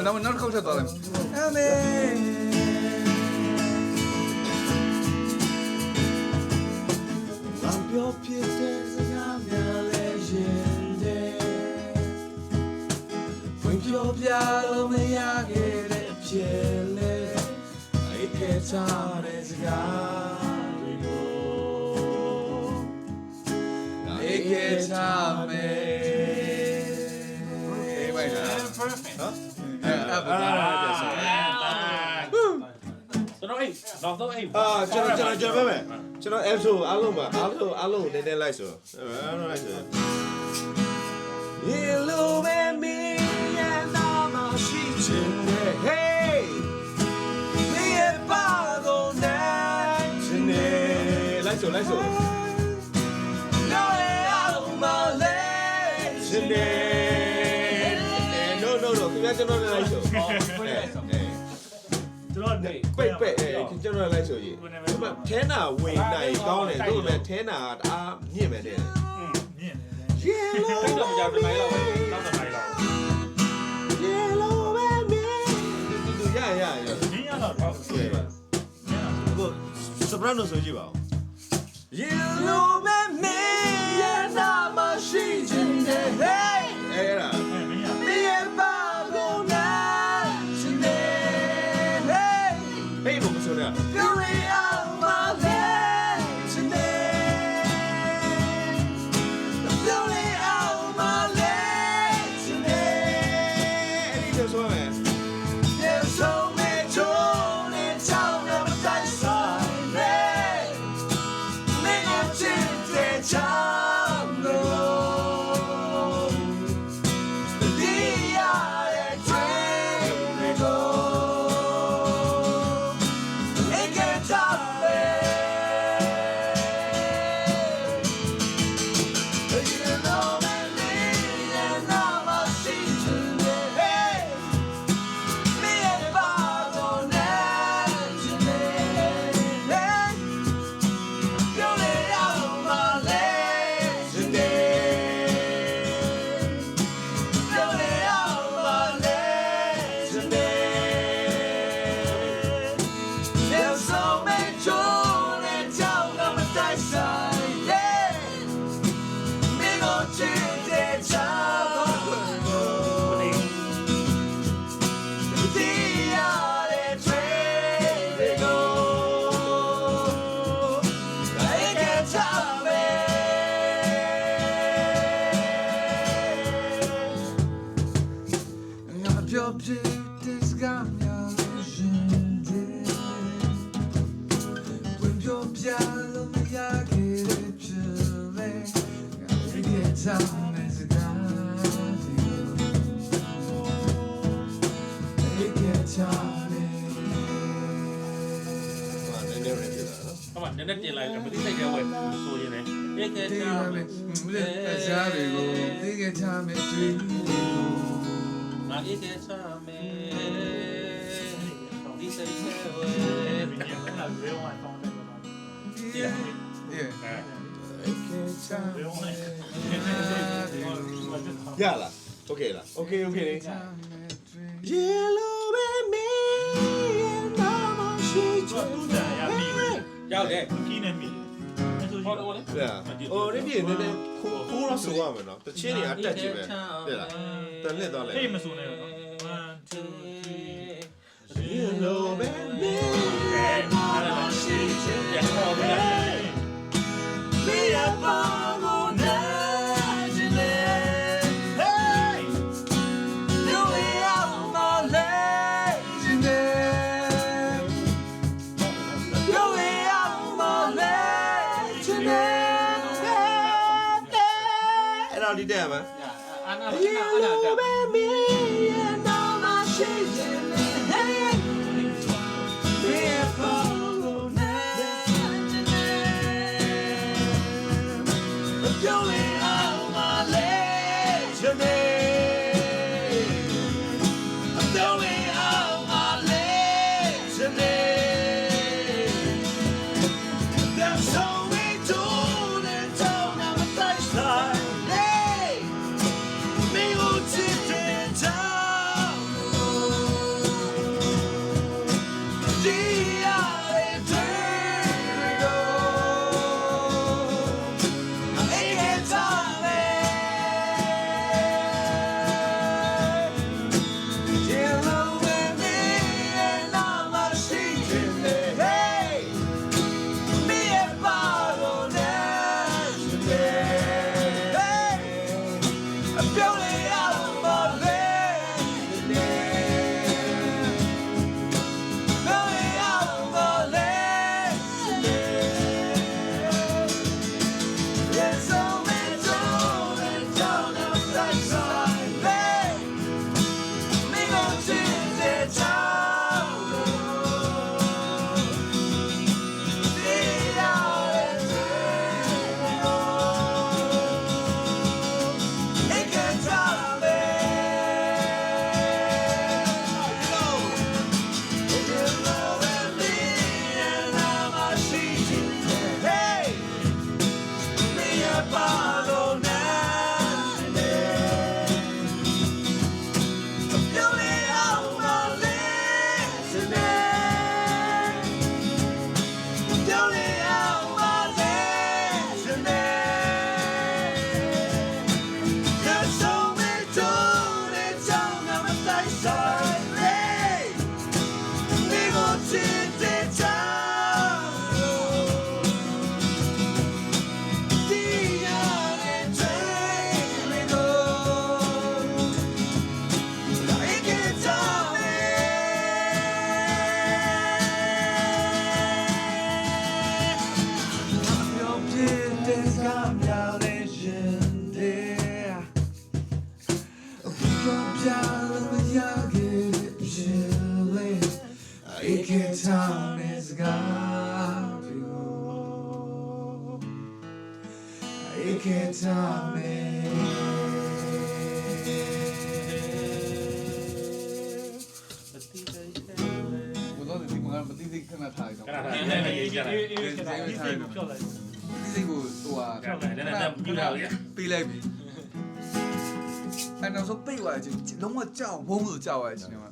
နောက်တစ်ခေါက်ထပ်သွားလိုက်အမေ ပြောဖြစ်တဲ့စကားများလဲရင်တဲ့ဝင်ပြောပြလို့မရခဲ့တဲ့အဖြစ်လဲအိတ်ကထားတဲ့စကားတွေကိုအိတ်ကထားမယ် ဘိုင်လား perfect နော် ကျွန်တော်အိမ်တော့အိမ် ကျွန်တော်ပဲမယ်ကျွန်တော် app ဆိုအားလုံးပါအားလုံးနည်းနည်းလိုက်ဆိုအားလုံးလိုက်ဆို Hello baby and I'm a sheet hey me a bago night လိုက်ဆို no out my legs ရှင်နေ no ခင်ဗျာကျွန်တော်လည်းလိုက်ဆို ကျွန်တော်နေ ပိတ်ကျွန်တော်လည်းလိုက်ဆိုကြီးထဲနာဝင်နိုင်ကောင်းတယ်တို့လည်းထဲနာတအားမြင့်မယ်တဲ့ မြင့် Yellow အဲ့တော့ကြာတမိုင်းလောက်နောက်တမိုင်းလောက် Yellow baby ရ မြင့်ရတော့ဟုတ်ကဲ့ ဘု soprano ဆိုကြည့်ပါဦး Hello baby and I'm a sheet hey အဲ့ဒါ မင်းရ me a bago night hey ဟေးဘုမဆိုရ Beauty of my legs today. The beauty of my legs today. အဲ့ဒီဆိုမယ် There's so many joy in town of a dice side. Make a chip the jungle. The DIA train they go. It can stop me. You know me and I'm a sheet today. Me and Bob on that today. Beauty out my legs today. Beauty out my legs today. There's so many joy in town of a dice side, yeah. Me go to the jungle. The other train they go. I can't tell me. I'm your this guy when you're piano me I get it get time as a guy get time ဟာနည်းနည်းရပြတာနော် ဟောမနည်းနည်းတင်လိုက်မသိစိတ်ရဲဝဲဆိုရင်လေဧကချာမေ တရားတွေကိုသိခဲ့ချမယ်တွေ့ ငါဧကချာမေဒီစိတ်ရဲဝဲ မြင့်ကလာရေဝိုင်းကောင်းတယ်တော့ yeah ရေဝိုင်း ရလားโอเคလားโอเคလေ Yellow baby and I'm a sheet သူ့တန်ရပြီ ရောက်တယ် ခီးနေပြီအဲ့ဆို ဟောတော့လေ ဟဲ့ဟိုဒီပြင်နည်းနည်းခိုးတော့ဆိုရမယ်နော်တချင်းတွေကတက်ကြည့်ပဲတဲ့လားတန်လက်သွားလိုက် ဟေးမစိုးနဲ့တော့1 2 Yellow baby အဲ့ဒါရှိတယ်ဟောဗျာ Me a bago night today. Hey, beauty out my legs today. Beauty out my legs today. အဲ့တော့ဒီတက်ရမှာ အာနာ Yellow baby and all my shades today. Hey, me a bago night today. The beauty out my legs today. The beauty out my legs today. There's so many tools in town of a dice side. Hey, me who did it time. Time is gone to it can't tell me 我到底听不看，我弟弟看到他一种。 ခဏထားရေးကြလိုက် အေးခဏဒီစိတ်ကိုဖြောက်လိုက် 弟弟ကိုဟိုဟာ ခဏနဲ့ပြလာလေ ပေးလိုက်ပြီအဲ့နောက်ဆုံးပိတ်သွားခြင်းလုံးဝကြောက်ဘုံလို့ကြောက်ရခြင်းမှာ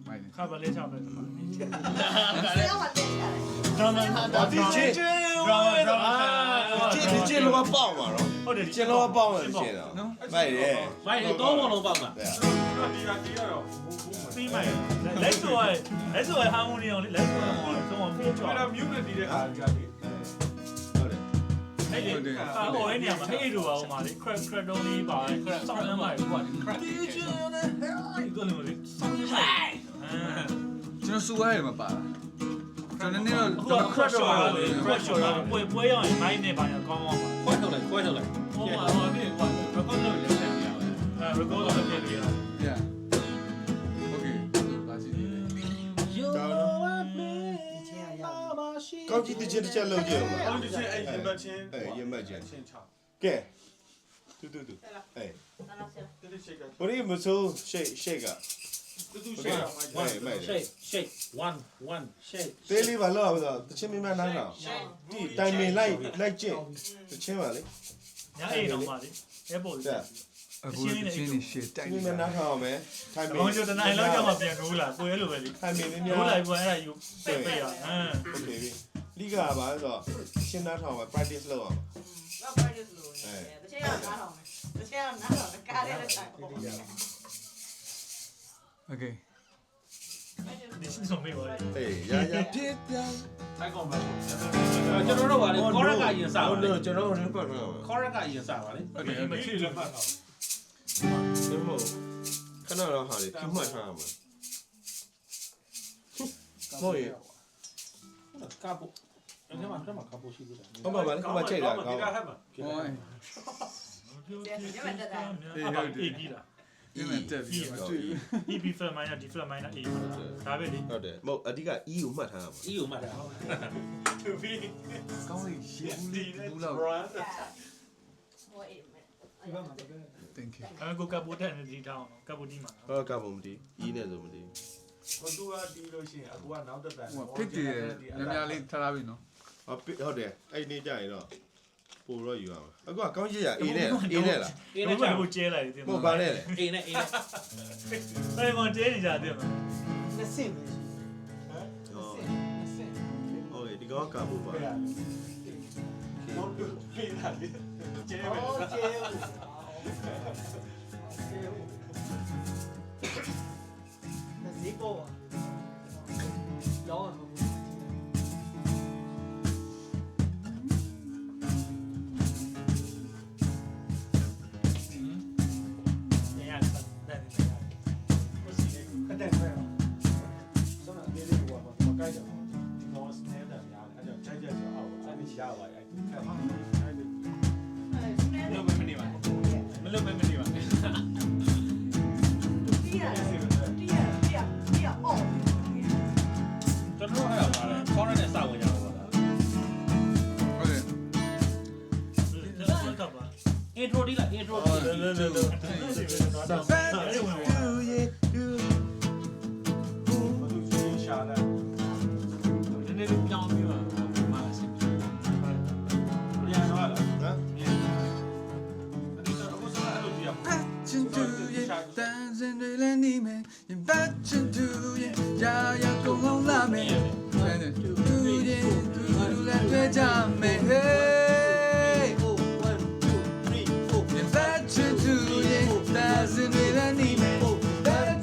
မိုက်တယ် ခါပါလေးချောက်ပဲ 谁要我练下来？ ဒါမှမဟုတ်ဒီချင်း ဒီကျင်းလောပေါက်မှာတော့ ဟုတ်တယ် ကျင်းလောပေါက်မှာရှင်းတော့ နော် မိုက်တယ် မိုင်းတော့ဘောလုံးပေါက်မှာ ပြီးမှလက်ဆိုရဟာမိုနီအောင်လက်ဆိုရဟောဆုံးအောင်ပြေးချောက် မြူးနဲ့ဒီတဲ့အားကြတယ် ဟုတ်တယ် အဲ့ဒီဟိုအဲ့နေရာမှာအဲ့လိုပါဦးမှာလေ crack တုံးလေးပါစောင်းနှမ်းပါကွာ crack ဒီလိုမျိုးလေစောင်းနှမ်းပါ ကျွန်တော်စူရဲမှာပါကျွန်တော်နည်းတော့ အခုက crack တော့ပါလေ crack ချော်တာပွဲရအောင်မိုင်းနေပါရကောင်းအောင်ပါ ခွဲထုတ်လိုက်ခွဲထုတ်လိုက် ဟိုမှာဟိုဒီကွာ record လုပ်လက်ဆက်ပြရအောင်အဲ record လုပ်လက်ပြရအောင် yeah okay ဒါစီ ကောင်းကြည့်တစ်ချက်တစ်ချက်လုပ်ကြည့်အောင်ပါ အော်ဒီချင်းအဲ့ရင်မချင်း အဲ့ရင်မချင်း ချင်းချောင်း ကဲတူအဲ့ 那老师， တိရှိက ဘယ်လိုမဆိုးရှေ့က တူတူရှိအောင်မိုက် မိုက် shake one shake သေးလေးပါလို့ဆိုတချင်းမင်းမနားတော့ဒီတိုင်ပင်လိုက်ကျင့်တချင်းပါလေ ညာအိမ်တော့ပါလေ airport လေး အခုချင်းနေရှေ့တိုက် မ နေ င်းမနားထောင်အောင်မယ်တိုင်ပင် ဘောင်းကျတနိုင်လောက်ကြမှာပြန်နိုးလာကိုရဲလိုပဲလေ တိုင်ပင်မင်းများ နိုးလိုက်ပေါ်အဲ့ဒါယူပိတ်ပိတ်ရဟမ် โอเคပြီလိကပါဆိုတော့ရှင်းနားထောင်မှာ practice လုပ်အောင် 那不然就是路人，这些要拿好没？这些要拿好没？咖喱的菜， okay ဒီရှင်းဆုံးမေးပါလေ အေးရဖြစ်ပြန် ထိုက်ကောင်ပဲ ကျွန်တော်တို့ကလေခေါရက်ကအရင်စပါလေ ကျွန်တော်တို့ပတ်တော့ ခေါရက်ကအရင်စပါလေ okay မချစ်လက်မှတ်တော့ ဒီမို့ခဏတော့ဟာလေပြမှတ်ထားရမှာဟုတ်ရဲ့ ကာပိုအဲ့ဒါမှကာပိုရှိသေးတယ် ဟုတ်ပါပါလေခမချိတ်တာကောင်း ဒီကဟဲ့မှာ ဟော အေးကြီးလား ဒီမှာတက်ပြီးတော့တွေ့ EP flat minor D flat minor A ဒါပဲလေ ဟုတ်တယ်မဟုတ်အဓိက E ကိုမှတ်ထားရမှာ အီကိုမှတ်တာ တူပြီ ကောင်းလေးရှေ့ ဒီ ဘူးလောက် brand 我也没。 thank you အဲ့ကိုကပ်ပိုတက်နေဒီတောင်းကပ်ပိုဒီမှာ ဟောကပုံမတည် E နဲ့ဆိုမတည် ကိုသူကတီးလို့ရှိရင်အခုကနောက်တက်တန် ဟိုဖိတ်တယ်များများလေးထားထားပြီနော် ဟုတ်တယ်အဲ့ဒီနေ့ကျရင်တော့ပိုတော့ယူရမှာအခုကကောင်းကြီးရ A နဲ့လား အေး ဘ နဲ့ ယ် ကြာ လိုကျဲလိုက်တယ် ဟုတ်ပါနဲ့လေ အေးနဲ့ အဲ့ကောင်ကျဲနေကြတယ်မှာ ဟုတ်ကဲ့ဒီကောင်ကပိုပါ တော့ပြေးလာလေကျဲပဲ 哦，姐，那谁播啊？摇啊！ နေရတက်နေတယ် 我是那个快了，真的别的我该讲，你跟我是那的呀，他叫拆解就好，咱们其他话哎，看。 လုံးမနေပါမလုံးမနေပါ 第二哦。 ကျွန်တော်အဲ့ဒါပါလေခေါရက်နဲ့စဝင်ကြတော့ပါ ဟုတ်တယ် ကပ်ပါ intro ဒီလား intro ဒီ အဲ့ဝင်ဝင် 下来， နည်းနည်းလေးပြောင်းပြီးပါမားစီ 练出来了，ဟမ် 我说俺都这样，成都也单身对了你们也把成都也遥遥公路拉面都也都来对家美嘿也把成都也单身对了你们把成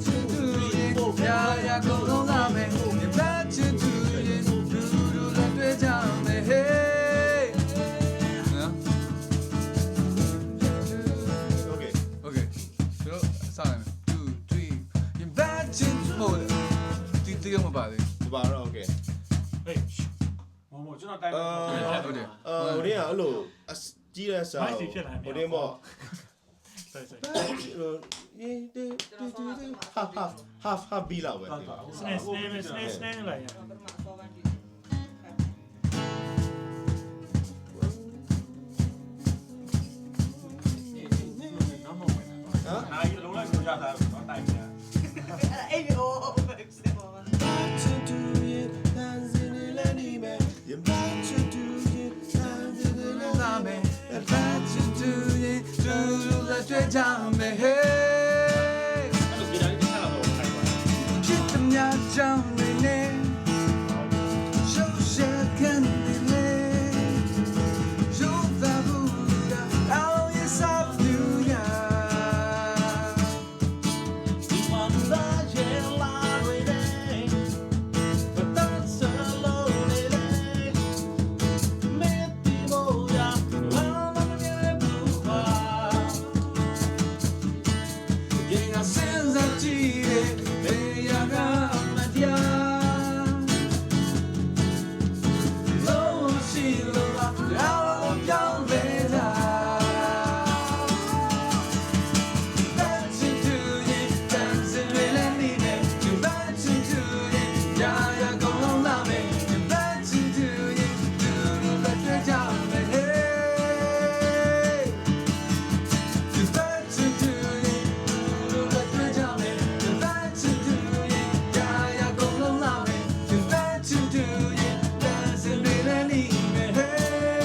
ရောမပါသေး ဒီပါတော့ okay ဟေး မကျွန်တော်တိုင်း ဟုတ်တယ် ဟိုတင်းကအဲ့လိုကြီးတဲ့စာဟိုတင်းပေါ့ ဆိုင်ဆိုင် ဟာဘီလောက်ပဲ စနေလိုက်ရ အားကြီးလုံးလိုက်ပြောကြတာတော့တိုင်းပြန် အဲ့ဒီဟိုဘယ်စမော လာမယ် adventure to you to the တွေ့ကြမယ် hey အဲ့လိုပြည်တိုင်းတစ်ခါတော့ခိုင်းပါ ချစ်တဲ့ညချောင်းနေနေရှုပ်ရှက်ကန်နေလေရုပ်သာဘူးရာအောင်ရစားပြူရာ ဒီမှာလာရဲ့လာတွေနဲ့ဘာသာစလုံးလေးလေးမင်းဒီမိုရာလာမမြဲဘူးပါ ရင်ကစင်စားကြည့်ရဲ့ဘေးရကမတရားလို့ရှိလို့တော့ကြောင်းလေလာ Dancing to you, dancing really need it. You dancing to you, yeah yeah go on love me. You dancing to you, do the trick on me. Hey, you dancing to you, do the trick on me. You dancing to you, yeah yeah go on love me. You dancing to you, dancing really need me. Hey.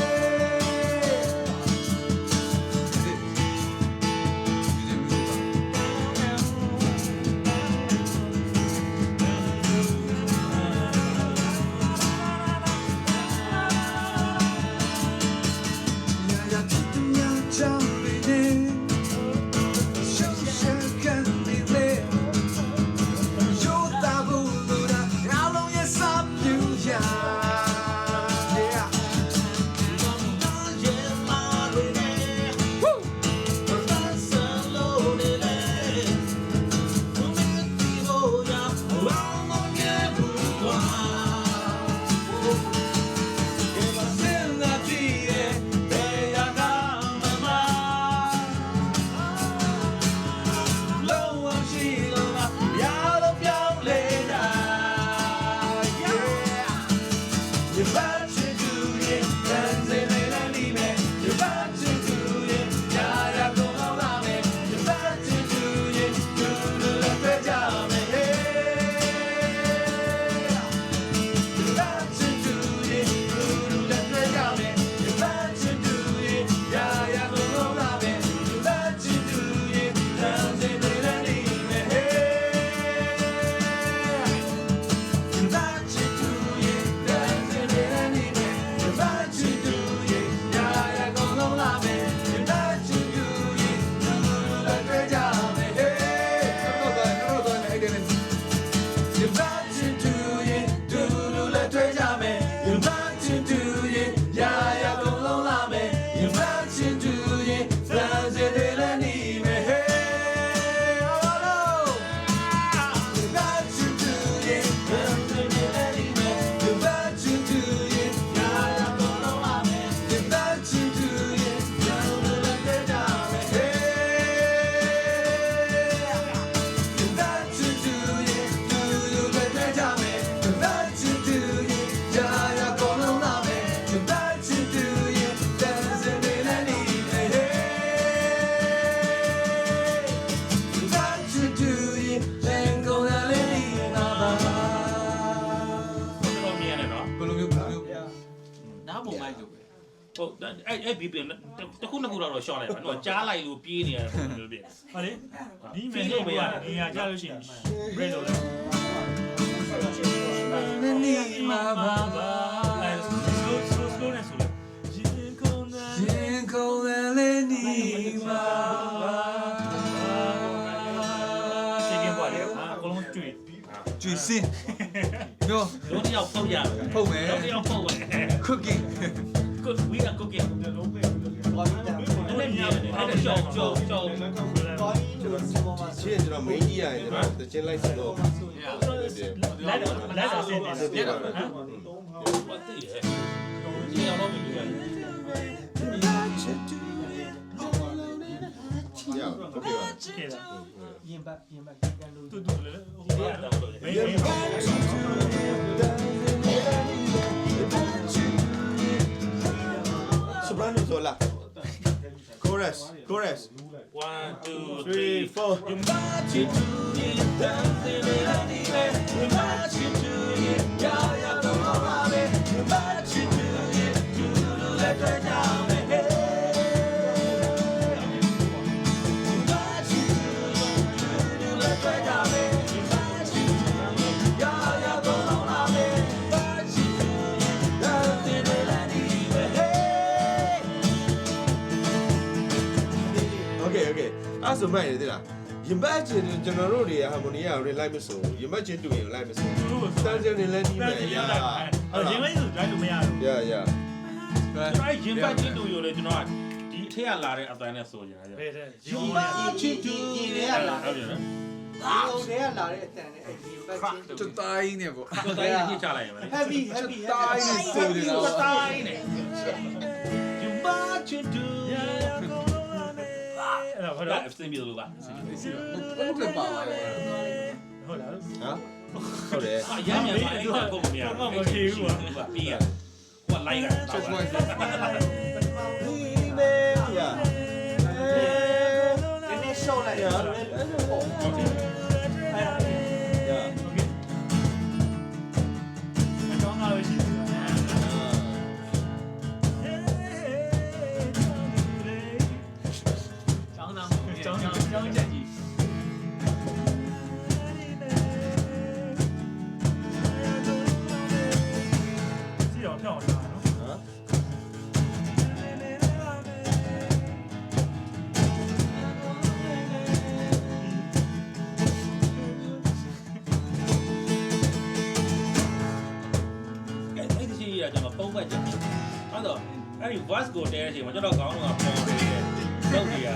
ဟုတ်အဲ့ဘီပီတခုနှစ်ခုတော့ရှော့လိုက်ပါတော့ကြားလိုက်လို့ပြေးနေရတယ်ပုံမျိုးပြင် ဟာလေဒီမဲ့လို့မရတယ်နေရာကြလို့ရှိရင် break လုပ်လိုက် နေမှာပါပါ အဲ slow နဲ့ဆိုလိုက်ရင်ကုန်တဲ့ ရင်ကုန်လည်းနေမှာပါ ချိန်ကပါလေအကုန်လုံးတွေ့ ကျွေးစင်းနော် တို့တယောက်ဖုတ်ရတယ် ဖုတ်မယ် တို့တယောက်ဖုတ်မယ် cooking good we are cooking တော်ပြီတယ် အဲ့ဒါညအဲ့ဒါကြောက် တော်ပြီ ကျွန်တော်ချင်းကျွန်တော် main ကြီးရရင်ကျွန်တော်တချင်းလိုက်ဆိုတော့ လိုက်တာစင်တယ်ပြတာဟမ် ဘာတည်ရဲဒီအောင်လို့ပြီးပြီ ရโอเคပါ ခေတာ ရင်ပတ်ကန်လို့ တူလေဟိုကမေး soprano sola chorus 1 2 3 4 You march into it, dancing in the night. You march into it, yeah, yeah, don't know how it. You march into it, you let her down, hey. You march into it, you let her down, hey. You march into it, yeah, yeah, don't know how it. March into it, dancing in the night, hey. okay အဲ့ဆိုမှရသေးလားရင်ပတ်ချင်းကျွန်တော်တို့တွေဟာမိုနီယာကိုလိုက်မဆိုရင်ပတ်ချင်းတူရင်လိုက်မဆိုစမ်းစမ်းနေလဲနီးမယ်ရရင်လိုက်ဆိုလိုက်လို့မရဘူး ရ ကျွန်တော်ရင်ပတ်ချင်းတူရလေကျွန်တော်ဒီထက်ရလာတဲ့အတိုင်းနဲ့ဆိုကြတယ် ဘယ်တဲ့ ယူပါချီတူရင်ထဲကလာ ဟုတ်တယ်နော် ဒီထဲကလာတဲ့အတန်နဲ့အဲ့ဒီပတ်ချင်း တတိုင်းနဲ့ပေါ့ ကိုတိုင်းညှိချလိုက်ရမယ် heavy တိုင်းနဲ့ဆိုနေတာ တိုင်းနဲ့ You march into it. အဲ့တော့ဟုတ် ဒါ လား အစင်ပြေလို့ပါ ဟုတ်တယ်ပါပါ ဟုတ်လား ဟမ်ဟုတ်တယ် အရမ်းမြန်ပါအဲ့ဒါကိုမမြင်ဘူးပြီးရဟိုလိုက်တာ ချုပ်သွားတယ် ရ နည်းနည်းရှော့လိုက်ရအဲ့လိုပေါ့ ရ မတောင်းတာပဲရှိတယ်ကျောင်းချက်ကြီးစီတော့ဖြောင်းတာနော် ဟမ် အဲ့ဒီချင်းကြီးကကျွန်တော်ပုံပတ်ချက်အဲ့တော့အဲ့ဒီ voice ကိုတဲတဲ့အချိန်မှာကျွန်တော်ခေါင်းကပေါ်နေတယ်ရုပ်တွေက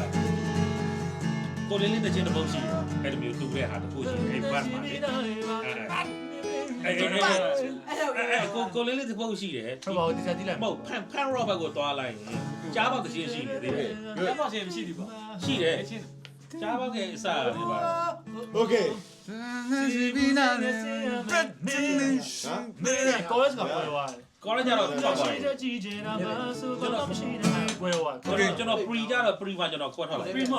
ကိုလေးလေးတစ်ချင်းတစ်ပုတ်ရှိတယ်အဲ့လိုမျိုးတူတဲ့ဟာတစ်ခုရှိတယ်အဲ့ voice မှာလေအဲ့ကိုလေးလေးတစ်ပုတ်ရှိတယ် ဟုတ်ပါဘူးဒီစားကြည့်လိုက် မဟုတ်ဖန်ရောဘတ်ကိုတွားလိုက်ရင်ကြားပေါက်တစ်ချင်းရှိနေသေးတယ် ကျောင်းပါရှင်မရှိဘူးပေါ့ ရှိတယ်ကြားပေါက်ရဲ့အစားတွေပါ โอเค ကောရစ်ကပွဲသွားတယ် ကောရကြတော့ထွက်သွားတယ် ကြည့်ချင်တာပါဆိုတော့မရှိနေပွဲသွား ကျွန်တော် pre ကြတော့ pre မှာကျွန်တော်ခွက်ထွက်လိုက် ပြီးမှ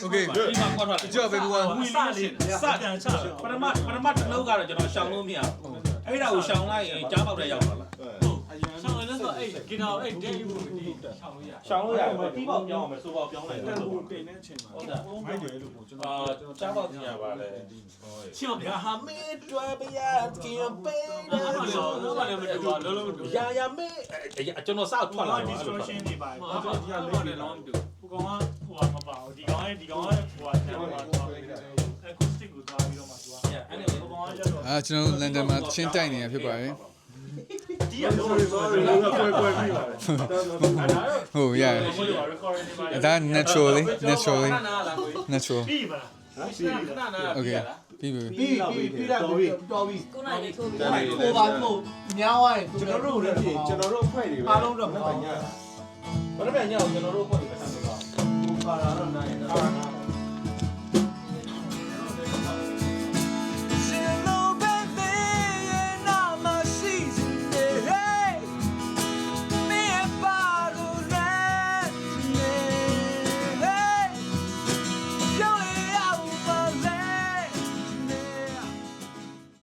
Okay pre မှာခွက်ထွက်လိုက် ကြောက်ပဲကွာ စလေးစကန်ချ ပထမတစ်လုံးကတော့ကျွန်တော်ရှောင်လို့မရဘူးအဲ့ဒါကိုရှောင်လိုက်ရင်ကြားပေါက်တဲ့ရောက်သွားလား ဆောင်းလည်းဆိုအဲ့ကင်တော်အဲ့ဒဲယူဒီဆောင်းလို့ ရှောင်လို့ရတယ်တီးပေါက်ပြောင်းအောင်မယ်စိုးပေါက်ပြောင်းလိုက်တယ် ဟိုတင်တဲ့အချိန်မှာဟုတ်တာမိုက်တယ်လို့ပေါ့ကျွန်တော် ကြားပေါက်တင်ရပါလေ ချောင်းပြ ဟာမေတွားပြရကင်ပေး အဲ့မှာတော့ဘာလဲမတူဘူးလုံးလုံးမတူဘူး ရာမေကျွန်တော်စောက်ထွက်လာ ဒီ တယ် distortion တွေပါဘာလို့ဒီကလေးတွေလုံးမတူဘူးဟိုကောင်ကဟိုမပါဘူးဒီကောင်ကဟိုကတယ်မှာတော့ acoustic ကိုသွားပြီးတော့မှသူကအဲ့ဒီဟိုကောင်ကကျတော့ အာကျွန်တော်လန်ဒန်မှာချင်းတိုက်နေတာဖြစ်ပါတယ် ဒီကလုံးလုံး ဟုတ်ရတယ် recording တွေပါ ဒါ naturally ပြီးပါ okay ပြီးပြီ ပြီးတော့တော်ပြီ ကိုနိုင်လေးထိုးပြီး ဟိုပါမို့များသွားရင် ကျွန်တော်တို့လည်းပြင်ကျွန်တော်တို့အဖွဲ့တွေပဲ အားလုံးတော့မ မ ဟုတ် ည ဘာလို့ပြန်ညောင်းကျွန်တော်တို့ခွက်ပြီးပတ်စံတော့ ဘူးခါလာတော့နိုင်တာ